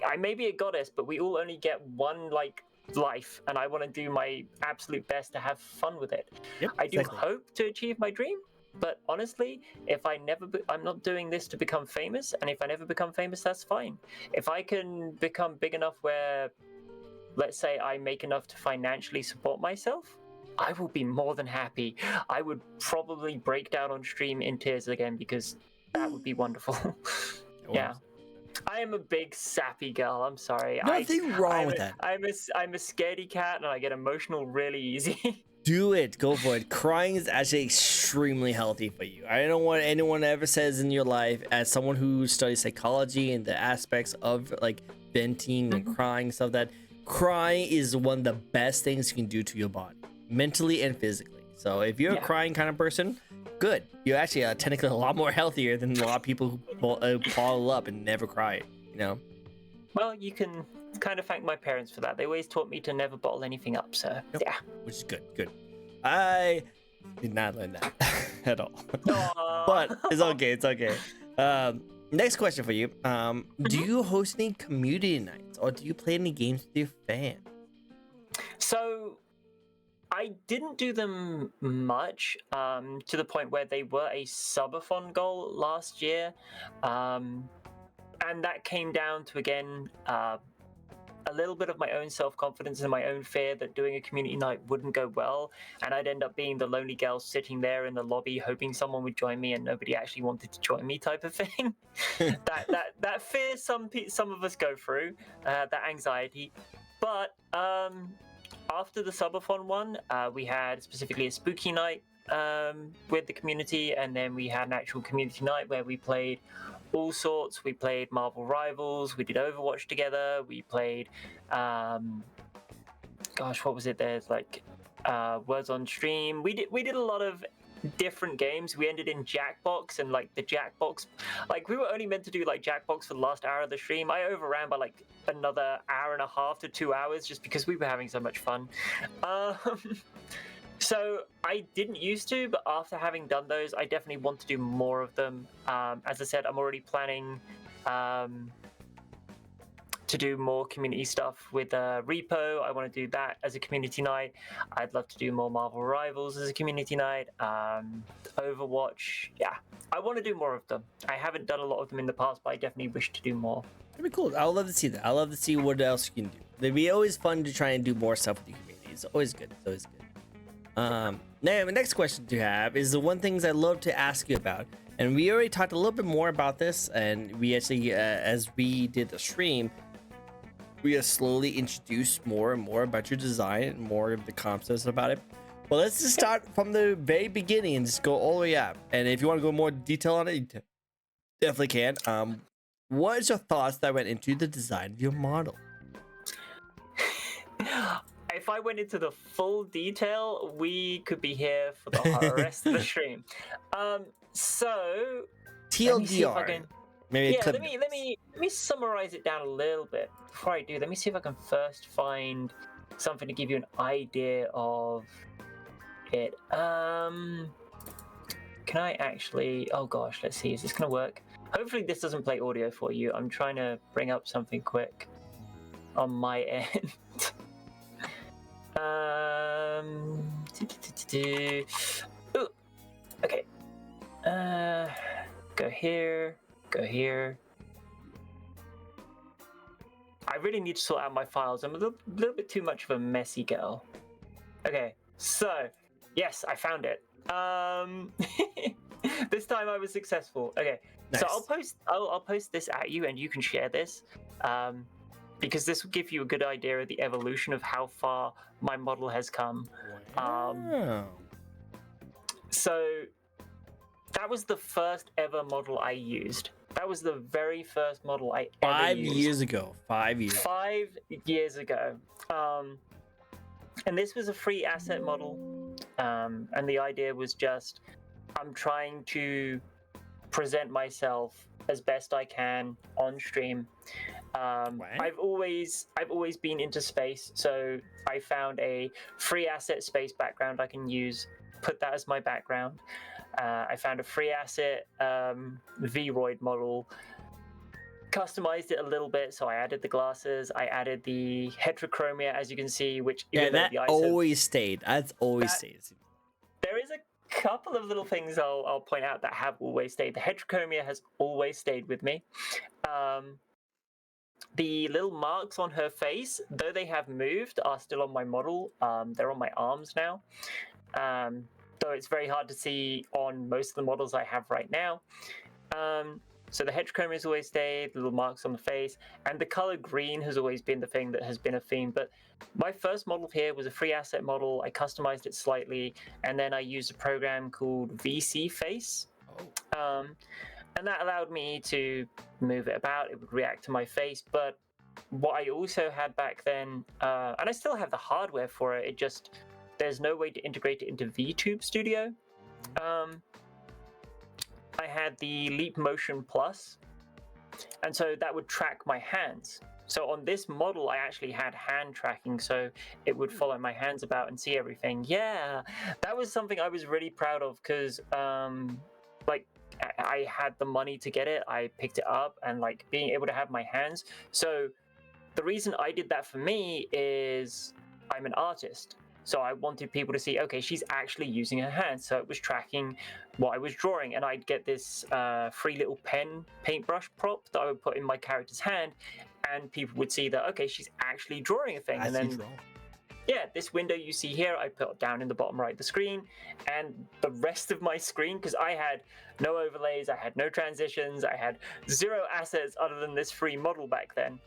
I may be a goddess, but we all only get one like life, and I want to do my absolute best to have fun with it. I do hope to achieve my dream, but honestly, if I never, I'm not doing this to become famous, and if I never become famous, that's fine. If I can become big enough where, let's say, I make enough to financially support myself, I will be more than happy. I would probably break down on stream in tears again, because that would be wonderful. Yeah. I am a big sappy girl. I'm sorry. Nothing wrong with that. I'm a scaredy cat, and I get emotional really easy. Do it. Go for it. Crying is actually extremely healthy for you. I don't want anyone ever says in your life, as someone who studies psychology and the aspects of like venting and crying stuff, that crying is one of the best things you can do to your body, mentally and physically. So if you're a crying kind of person, good. You're actually technically a lot more healthier than a lot of people who bottle up and never cry, Well, you can kind of thank my parents for that. They always taught me to never bottle anything up, so yeah. Which is good. I did not learn that at all. But it's okay. Next question for you. Do you host any community nights, or do you play any games with your fans? So I didn't do them much, to the point where they were a subathon goal last year. And that came down to, again, a little bit of my own self-confidence and my own fear that doing a community night wouldn't go well, and I'd end up being the lonely girl sitting there in the lobby hoping someone would join me, and nobody actually wanted to join me, type of thing. that fear some of us go through, that anxiety. But after the subathon one, we had specifically a spooky night with the community, and then we had an actual community night where we played all sorts. We played Marvel Rivals, we did Overwatch together, we played what was it, there's like Words on Stream. We did a lot of different games. We ended in Jackbox, and like the Jackbox, like we were only meant to do like Jackbox for the last hour of the stream. I overran by like another hour and a half to 2 hours just because we were having so much fun. So I didn't used to, but after having done those, I definitely want to do more of them. As I said, I'm already planning to do more community stuff with Repo. I want to do that as a community night. I'd love to do more Marvel Rivals as a community night. Overwatch, yeah. I want to do more of them. I haven't done a lot of them in the past, but I definitely wish to do more. That'd be cool. I would love to see that. I love to see what else you can do. It'd be always fun to try and do more stuff with the community. It's always good. It's always good. Now, the next question to have is the one things I love to ask you about. And we already talked a little bit more about this, and we actually, as we did the stream, we have slowly introduced more and more about your design and more of the concepts about it. Well, let's just start from the very beginning and just go all the way up. And if you want to go more detail on it, you definitely can. What is your thoughts that went into the design of your model? If I went into the full detail, we could be here for the rest of the stream. So TLDR. Maybe let me summarize it down a little bit. Before I do, let me see if I can first find something to give you an idea of it. Can I actually? Oh gosh, let's see. Is this gonna work? Hopefully, this doesn't play audio for you. I'm trying to bring up something quick on my end. Ooh, okay. Go here. Go here. I really need to sort out my files. I'm a little bit too much of a messy girl. Okay, so yes, I found it. This time I was successful. Okay, nice. So I'll post this at you, and you can share this, because this will give you a good idea of the evolution of how far my model has come. Wow. So that was the first ever model I used. That was the very first model I ever used. 5 years ago. 5 years. 5 years ago. And this was a free asset model. And the idea was just, I'm trying to present myself as best I can on stream. I've always been into space, so I found a free asset space background I can use, put that as my background. I found a free asset Vroid model, customized it a little bit, so I added the glasses, I added the heterochromia, as you can see, which that always stayed. That's always stayed. There is a couple of little things I'll point out that have always stayed. The heterochromia has always stayed with me. The little marks on her face, though they have moved, are still on my model. They're on my arms now. Though it's very hard to see on most of the models I have right now. So the heterochromia has always stayed, little marks on the face, and the color green has always been the thing that has been a theme. But my first model here was a free asset model. I customized it slightly, and then I used a program called VC Face. And that allowed me to move it about. It would react to my face. But what I also had back then, and I still have the hardware for it, there's no way to integrate it into Vtuber Studio. I had the Leap Motion Plus, and so that would track my hands. So on this model, I actually had hand tracking, so it would follow my hands about and see everything. Yeah, that was something I was really proud of, because I had the money to get it. I picked it up, and like being able to have my hands. So the reason I did that for me is I'm an artist. So I wanted people to see, okay, she's actually using her hands. So it was tracking what I was drawing. And I'd get this free little paintbrush prop that I would put in my character's hand. And people would see that, okay, she's actually drawing a thing. And then, yeah, this window you see here, I put down in the bottom right of the screen. And the rest of my screen, because I had no overlays, I had no transitions, I had 0 assets other than this free model back then.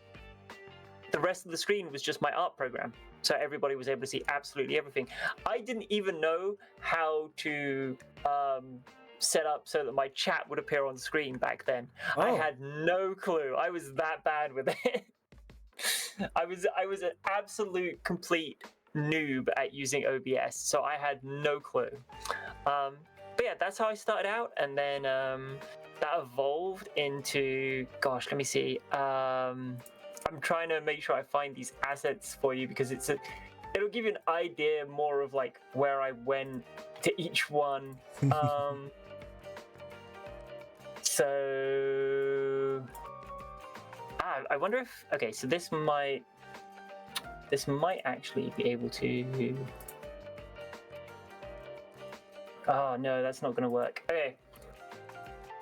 The rest of the screen was just my art program. So everybody was able to see absolutely everything. I didn't even know how to set up so that my chat would appear on the screen back then. Oh. I had no clue. I was that bad with it. I was an absolute complete noob at using OBS, so I had no clue. but yeah, that's how I started out, and then that evolved into, gosh, let me see. I'm trying to make sure I find these assets for you because it'll give you an idea more of like where I went to each one. So I wonder if, okay, so this might actually be able to. Oh no, that's not gonna work. Okay.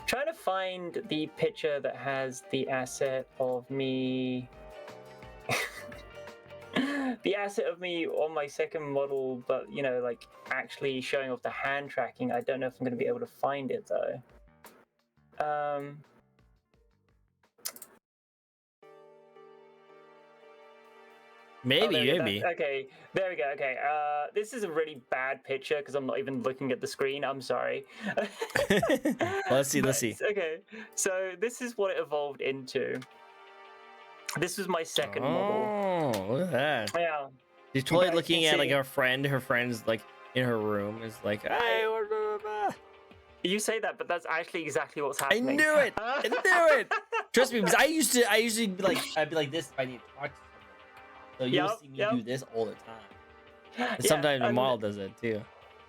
Trying to find the picture that has the asset of me. The asset of me on my second model, but you know, like actually showing off the hand tracking. I don't know if I'm gonna be able to find it though. Maybe, Oh, there we go. maybe. Okay, there we go. Okay, this is a really bad picture because I'm not even looking at the screen. I'm sorry. Let's see. Okay, so this is what it evolved into. This was my second model. Oh, look at that. Yeah. She's totally guys looking can at like see- her friend. Her friend's like in her room. Is like, hey, You say that, but that's actually exactly what's I happening. knew it. I knew it. Trust me, because I usually be like, I'd be like this if I need to talk to someone. So you'll see me do this all the time. And sometimes the model does it too.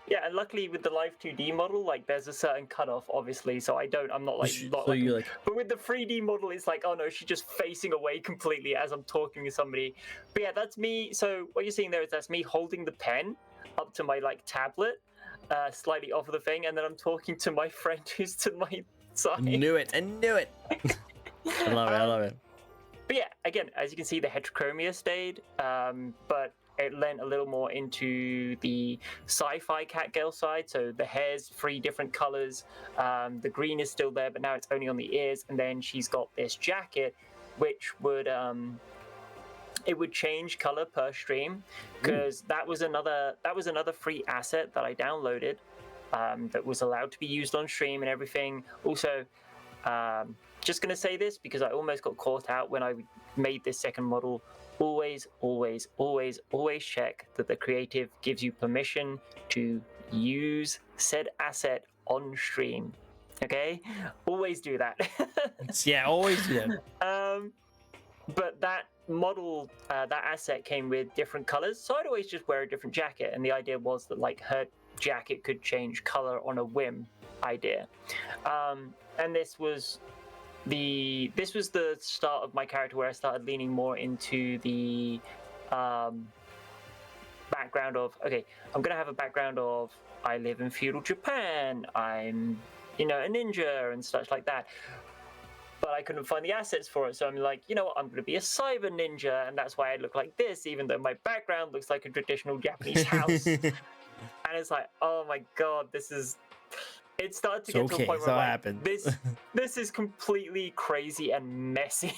Yeah, and luckily with the Live 2D model, like there's a certain cutoff, obviously. So I'm not like. But with the 3D model, it's like, oh no, she's just facing away completely as I'm talking to somebody. But yeah, that's me. So what you're seeing there is that's me holding the pen up to my like tablet, slightly off of the thing, and then I'm talking to my friend who's to my side. I knew it. I love it. But yeah, again, as you can see, the heterochromia stayed, but it lent a little more into the sci-fi catgirl side. So the hair's 3 different colors. The green is still there, but now it's only on the ears. And then she's got this jacket, which would it would change color per stream, because that was another free asset that I downloaded that was allowed to be used on stream and everything. Also, just gonna say this because I almost got caught out when I made this second model. Always check that the creative gives you permission to use said asset on stream. Okay, always do that. Yeah, always do that. But that model, that asset came with different colors, so I'd always just wear a different jacket, and the idea was that like her jacket could change color on a whim. Idea, and this was the start of my character where I started leaning more into the background of, okay, I'm gonna have a background of I live in feudal Japan, I'm a ninja and such like that, but I couldn't find the assets for it, so I'm like, you know what, I'm gonna be a cyber ninja, and that's why I look like this, even though my background looks like a traditional Japanese house. And it's like, oh my god, it started to get to a point where like, this is completely crazy and messy.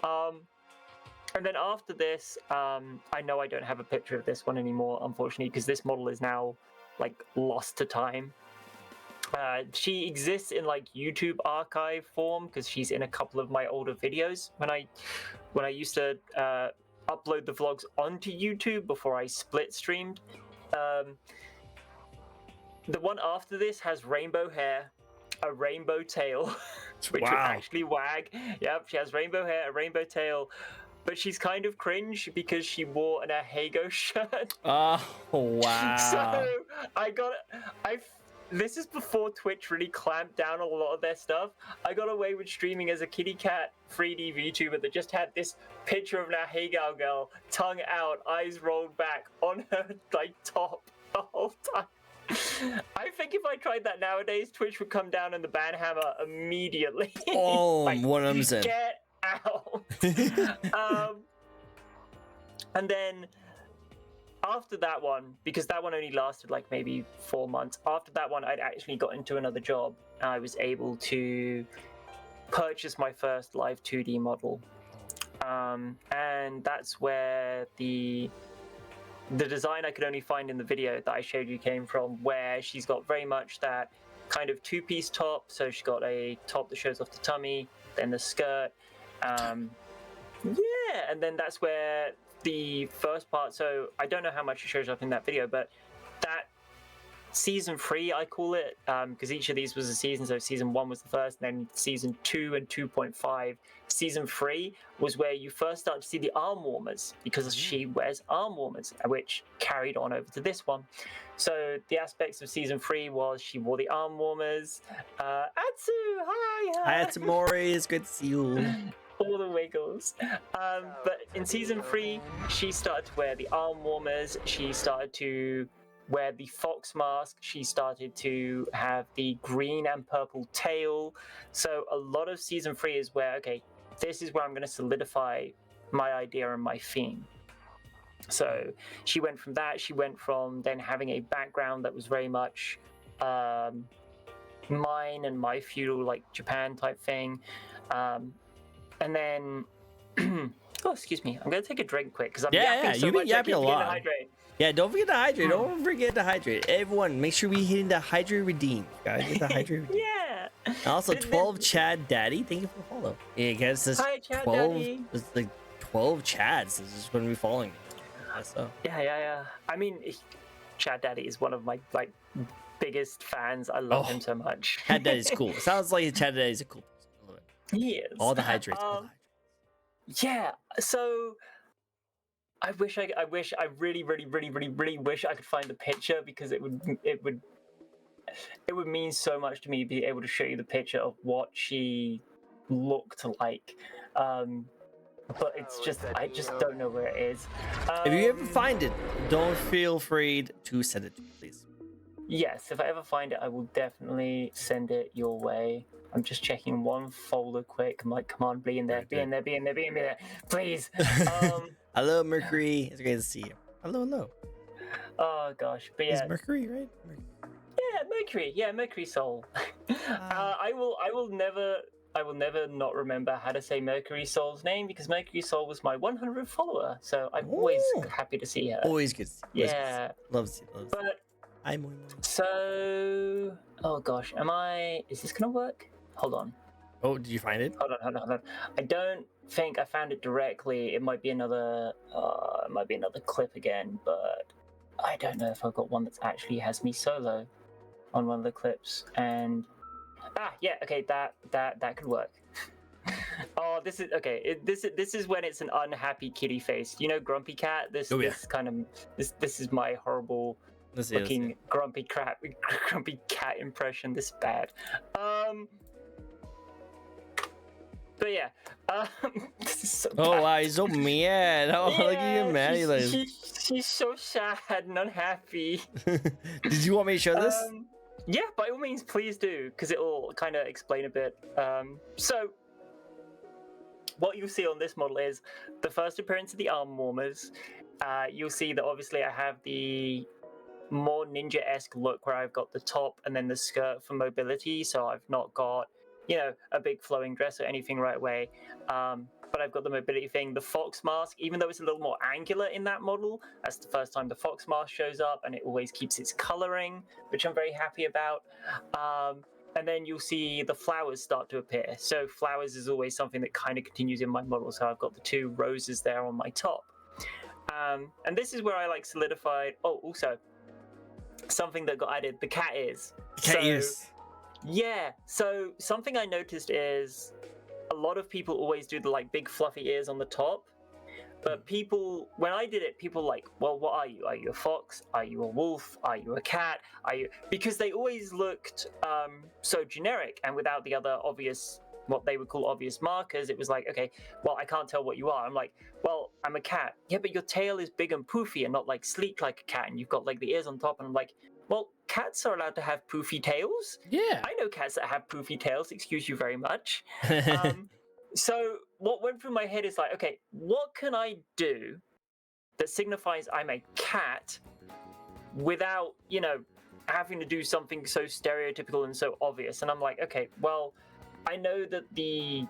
And then after this, I know I don't have a picture of this one anymore, unfortunately, because this model is now like lost to time. She exists in like YouTube archive form because she's in a couple of my older videos when I used to upload the vlogs onto YouTube before I split streamed. The one after this has rainbow hair, a rainbow tail, which would actually wag. Yep, she has rainbow hair, a rainbow tail, but she's kind of cringe because she wore an Ahego shirt. Oh, wow. So this is before Twitch really clamped down on a lot of their stuff. I got away with streaming as a kitty cat 3D VTuber that just had this picture of an Ahego girl, tongue out, eyes rolled back on her like top the whole time. I think if I tried that nowadays, Twitch would come down on the ban hammer immediately. Oh, like, 100%. Get out. And then after that one, because that one only lasted like maybe 4 months, after that one I'd actually got into another job and I was able to purchase my first live 2D model. And that's where the design I could only find in the video that I showed you came from, where she's got very much that kind of 2-piece top. So she's got a top that shows off the tummy, then the skirt. And then that's where the first part, so I don't know how much it shows up in that video, but that season 3, I call it, because each of these was a season. So season 1 was the first, and then season 2 and 2.5. Season 3 was where you first start to see the arm warmers, because she wears arm warmers, which carried on over to this one. So the aspects of season 3 was she wore the arm warmers. Atsu, hi! Hi, Atsumori. It's good to see you. All the wiggles. But in season 3, she started to wear the arm warmers. She started to wear the fox mask. She started to have the green and purple tail. So a lot of season 3 is where, okay, this is where I'm going to solidify my idea and my theme. So she went from that. She went from then having a background that was very much mine and my feudal, like Japan type thing. And then, oh, excuse me, I'm going to take a drink quick because I'm yapping so you've been much. yapping a lot. Hydrate. Yeah, don't forget to hydrate. Don't forget to hydrate. Everyone, make sure we hit the hydrate redeem. Guys, hit the hydrate redeem. Yeah. And also, 12 Chad Daddy, thank you for the follow. Yeah, guys, this Hi, Chad 12, Daddy. it's like 12 Chads. This is going to be following me. So. Yeah. I mean, Chad Daddy is one of my like biggest fans. I love him so much. Chad Daddy's cool. It sounds like Chad Daddy's a cool person. He is. All the hydrates. Yeah. So I really wish I could find the picture, because it would mean so much to me to be able to show you the picture of what she looked like. But it's just, I just don't know where it is. If you ever find it, don't feel afraid to send it to me, please. Yes, if I ever find it, I will definitely send it your way. I'm just checking one folder quick. I'm like, come on, be in there, be in there, please. Hello, Mercury. It's great to see you. Hello. Oh gosh, but yeah. It's Mercury, right? Mercury Soul. I will never not remember how to say Mercury Soul's name, because Mercury Soul was my 100th follower, so I'm always happy to see her. Always good. Yeah. Loves you. But I'm so, oh gosh, is this gonna work? Hold on. Oh, did you find it? Hold on. I don't think I found it directly. It might be another clip again, but I don't know if I've got one that actually has me solo on one of the clips. And okay, that could work. Oh, this is okay. This is when it's an unhappy kitty face. You know, Grumpy Cat. This is my horrible looking grumpy cat impression. This bad. But yeah, this is so bad. Wow, he's so mad. Oh, yeah, look at you mad. She's so sad and unhappy. Did you want me to show this? Yeah, by all means, please do, because it'll kind of explain a bit. So, what you'll see on this model is the first appearance of the arm warmers. You'll see that obviously I have the more ninja-esque look where I've got the top and then the skirt for mobility, so I've not got, a big flowing dress or anything right away. But I've got the mobility thing. The fox mask, even though it's a little more angular in that model, that's the first time the fox mask shows up, and it always keeps its coloring, which I'm very happy about. And then you'll see the flowers start to appear. So flowers is always something that kind of continues in my model. So I've got the 2 roses there on my top. And this is where I solidified. Oh, also something that got added, the cat ears. Cat ears. Yeah. So something I noticed is a lot of people always do the big fluffy ears on the top. But people, when I did it, people well, what are you? Are you a fox? Are you a wolf? Are you a cat? Because they always looked so generic and without the other obvious, what they would call obvious markers. It was okay, well, I can't tell what you are. I'm well, I'm a cat. Yeah, but your tail is big and poofy and not sleek like a cat, and you've got the ears on top. And I'm well, cats are allowed to have poofy tails. Yeah. I know cats that have poofy tails. Excuse you very much. So what went through my head is okay, what can I do that signifies I'm a cat without, having to do something so stereotypical and so obvious? And I'm okay, well, I know that the,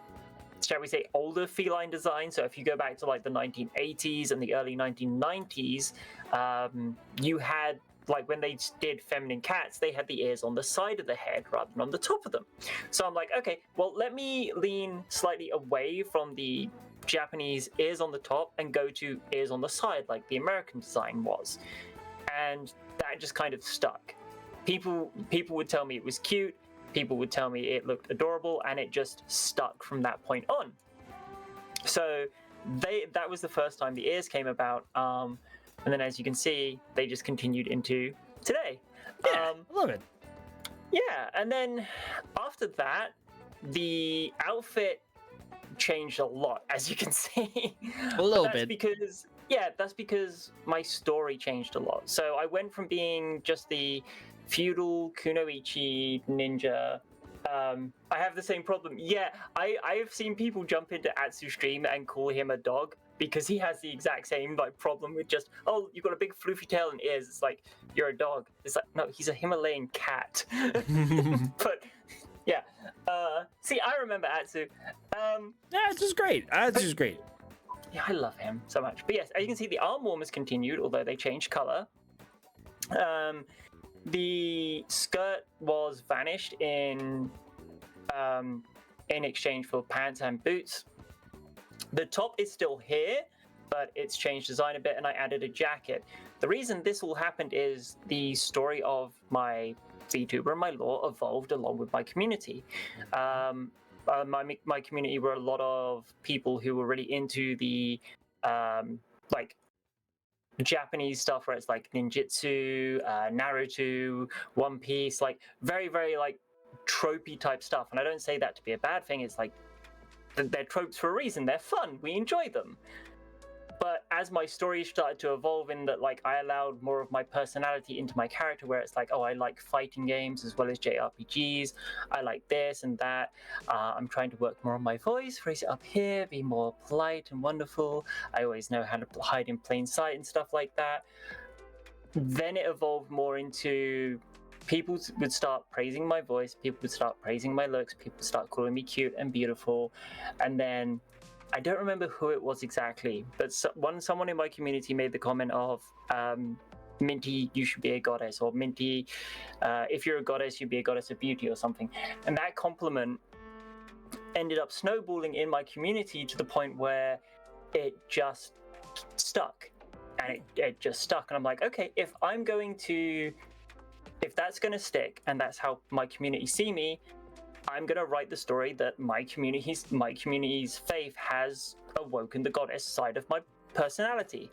shall we say, older feline design, so if you go back to the 1980s and the early 1990s, you had, when they did feminine cats, they had the ears on the side of the head rather than on the top of them. So I'm okay, well, let me lean slightly away from the Japanese ears on the top and go to ears on the side like the American design was. And that just kind of stuck. people would tell me it was cute, people would tell me it looked adorable, and it just stuck from that point on. So that was the first time the ears came about, and then as you can see, they just continued into today. Yeah, I love it. Yeah, and then after that, the outfit changed a lot, as you can see. A little that's bit. because that's because my story changed a lot. So I went from being just the feudal kunoichi ninja. I have the same problem. Yeah, I have seen people jump into Atsu's stream and call him a dog because he has the exact same like problem with just, oh, you've got a big floofy tail and ears. It's like, you're a dog. It's like, no, he's a Himalayan cat. But yeah, see, I remember Atsu. Yeah, it's just great. It's just great. Yeah, I love him so much. But yes, as you can see, the arm warmers continued, although they changed color. The skirt was vanished in exchange for pants and boots. The top is still here, but it's changed design a bit, and I added a jacket. The reason this all happened is the story of my Vtuber and my lore evolved along with my community. My community were a lot of people who were really into the like Japanese stuff, where it's like ninjutsu, Naruto, One Piece, like very, very like tropey type stuff. And I don't say that to be a bad thing. It's like they're tropes for a reason. They're fun. We enjoy them. But as my story started to evolve, in that like I allowed more of my personality into my character, where it's like, oh, I like fighting games as well as JRPGs. I like this and that. I'm trying to work more on my voice, raise it up here, be more polite and wonderful. I always know how to hide in plain sight and stuff like that. Then it evolved more into people would start praising my voice, people would start praising my looks, people would start calling me cute and beautiful. And then I don't remember who it was exactly, but someone in my community made the comment of, Minty, you should be a goddess, or Minty, if you're a goddess, you'd be a goddess of beauty or something. And that compliment ended up snowballing in my community to the point where it just stuck. And it just stuck. And I'm like, okay, if that's going to stick, and that's how my community see me, I'm going to write the story that my community's faith has awoken the goddess side of my personality.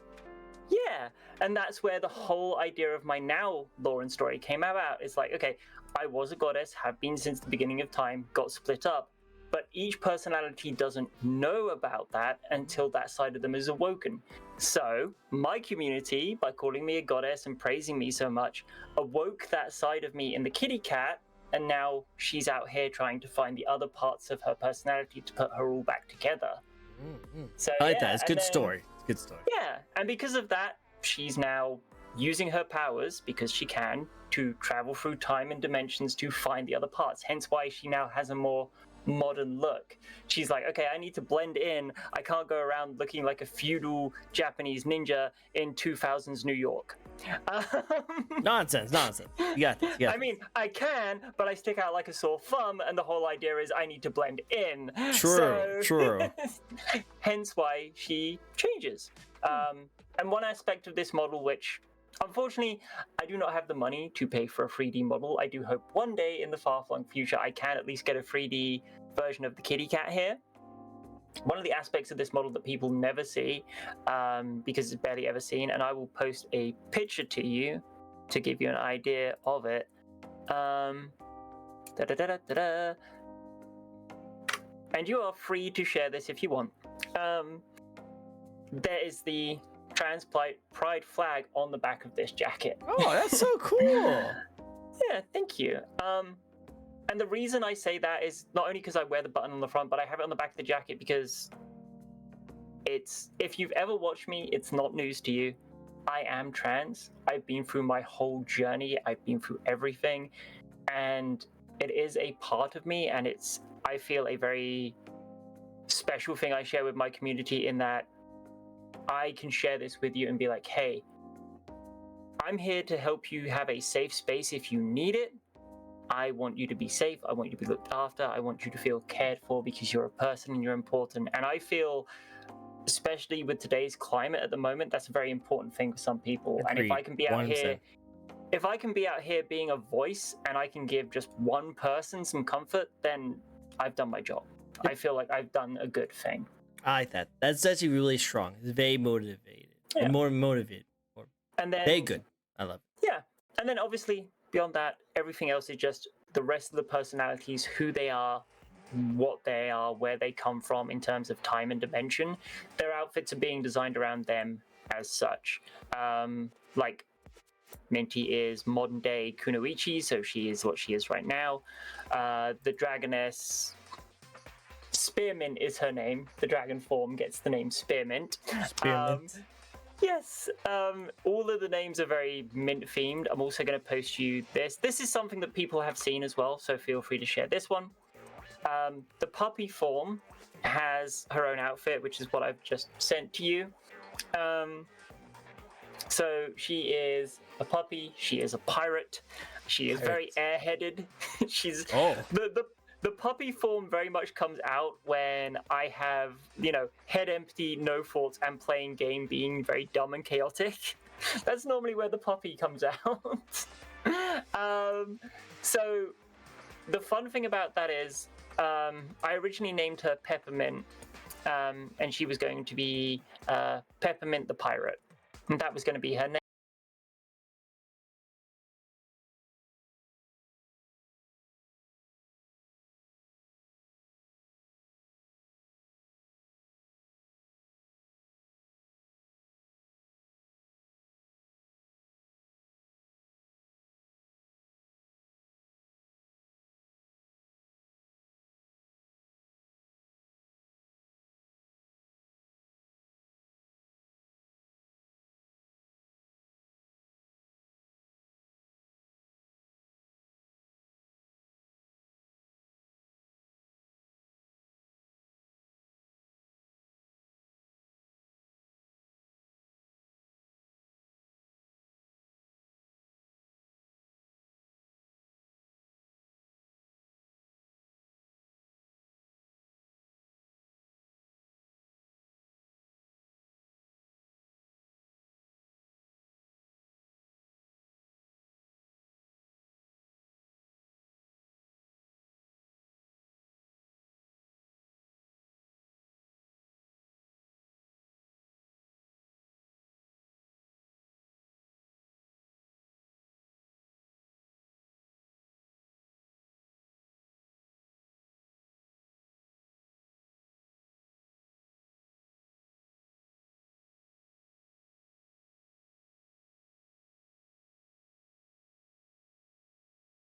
Yeah, and that's where the whole idea of my now lore and story came about. It's like, okay, I was a goddess, have been since the beginning of time, got split up, but each personality doesn't know about that until that side of them is awoken. So my community, by calling me a goddess and praising me so much, awoke that side of me in the kitty cat. And now she's out here trying to find the other parts of her personality to put her all back together. So, I like that. It's a good story. It's a good story. Yeah, and because of that, she's now using her powers, because she can, to travel through time and dimensions to find the other parts. Hence why she now has a more modern look. She's like, okay, I need to blend in. I can't go around looking like a feudal Japanese ninja in 2000s New York. Nonsense. You got this. I mean, I can, but I stick out like a sore thumb, and the whole idea is I need to blend in. True. Hence why she changes. And one aspect of this model, which unfortunately I do not have the money to pay for a 3D model. I do hope one day in the far-flung future I can at least get a 3D version of the kitty cat here. One of the aspects of this model that people never see, because it's barely ever seen, and I will post a picture to you to give you an idea of it. And you are free to share this if you want. There is the trans pride flag on the back of this jacket. Oh, that's so cool. Yeah, thank you. And the reason I say that is not only because I wear the button on the front, but I have it on the back of the jacket because if you've ever watched me, it's not news to you. I am trans. I've been through my whole journey. I've been through everything. And it is a part of me, and I feel a very special thing I share with my community, in that I can share this with you and be like, hey, I'm here to help you have a safe space if you need it. I want you to be safe. I want you to be looked after. I want you to feel cared for because you're a person and you're important. And I feel, especially with today's climate at the moment, that's a very important thing for some people. Agreed. And if I can be out 100%. here, if I can be out here being a voice and I can give just one person some comfort, then I've done my job. I feel like I've done a good thing. I like that. That's actually really strong. It's very motivated. Yeah. More motivated. And then Very good. I love it. Yeah. And then obviously beyond that, everything else is just the rest of the personalities, who they are, what they are, where they come from in terms of time and dimension. Their outfits are being designed around them as such. Like Minty is modern day Kunoichi, so she is what she is right now. The Dragoness Spearmint is her name. The dragon form gets the name Spearmint. Spearmint. Yes, all of the names are very mint themed. I'm also going to post you this. This is something that people have seen as well, so feel free to share this one. The puppy form has her own outfit, which is what I've just sent to you. So she is a puppy. She is a pirate. She is very airheaded. She's the puppy form very much comes out when I have, head empty, no thoughts, and playing game being very dumb and chaotic. That's normally where the puppy comes out. So the fun thing about that is I originally named her Peppermint, and she was going to be Peppermint the Pirate. And that was going to be her name.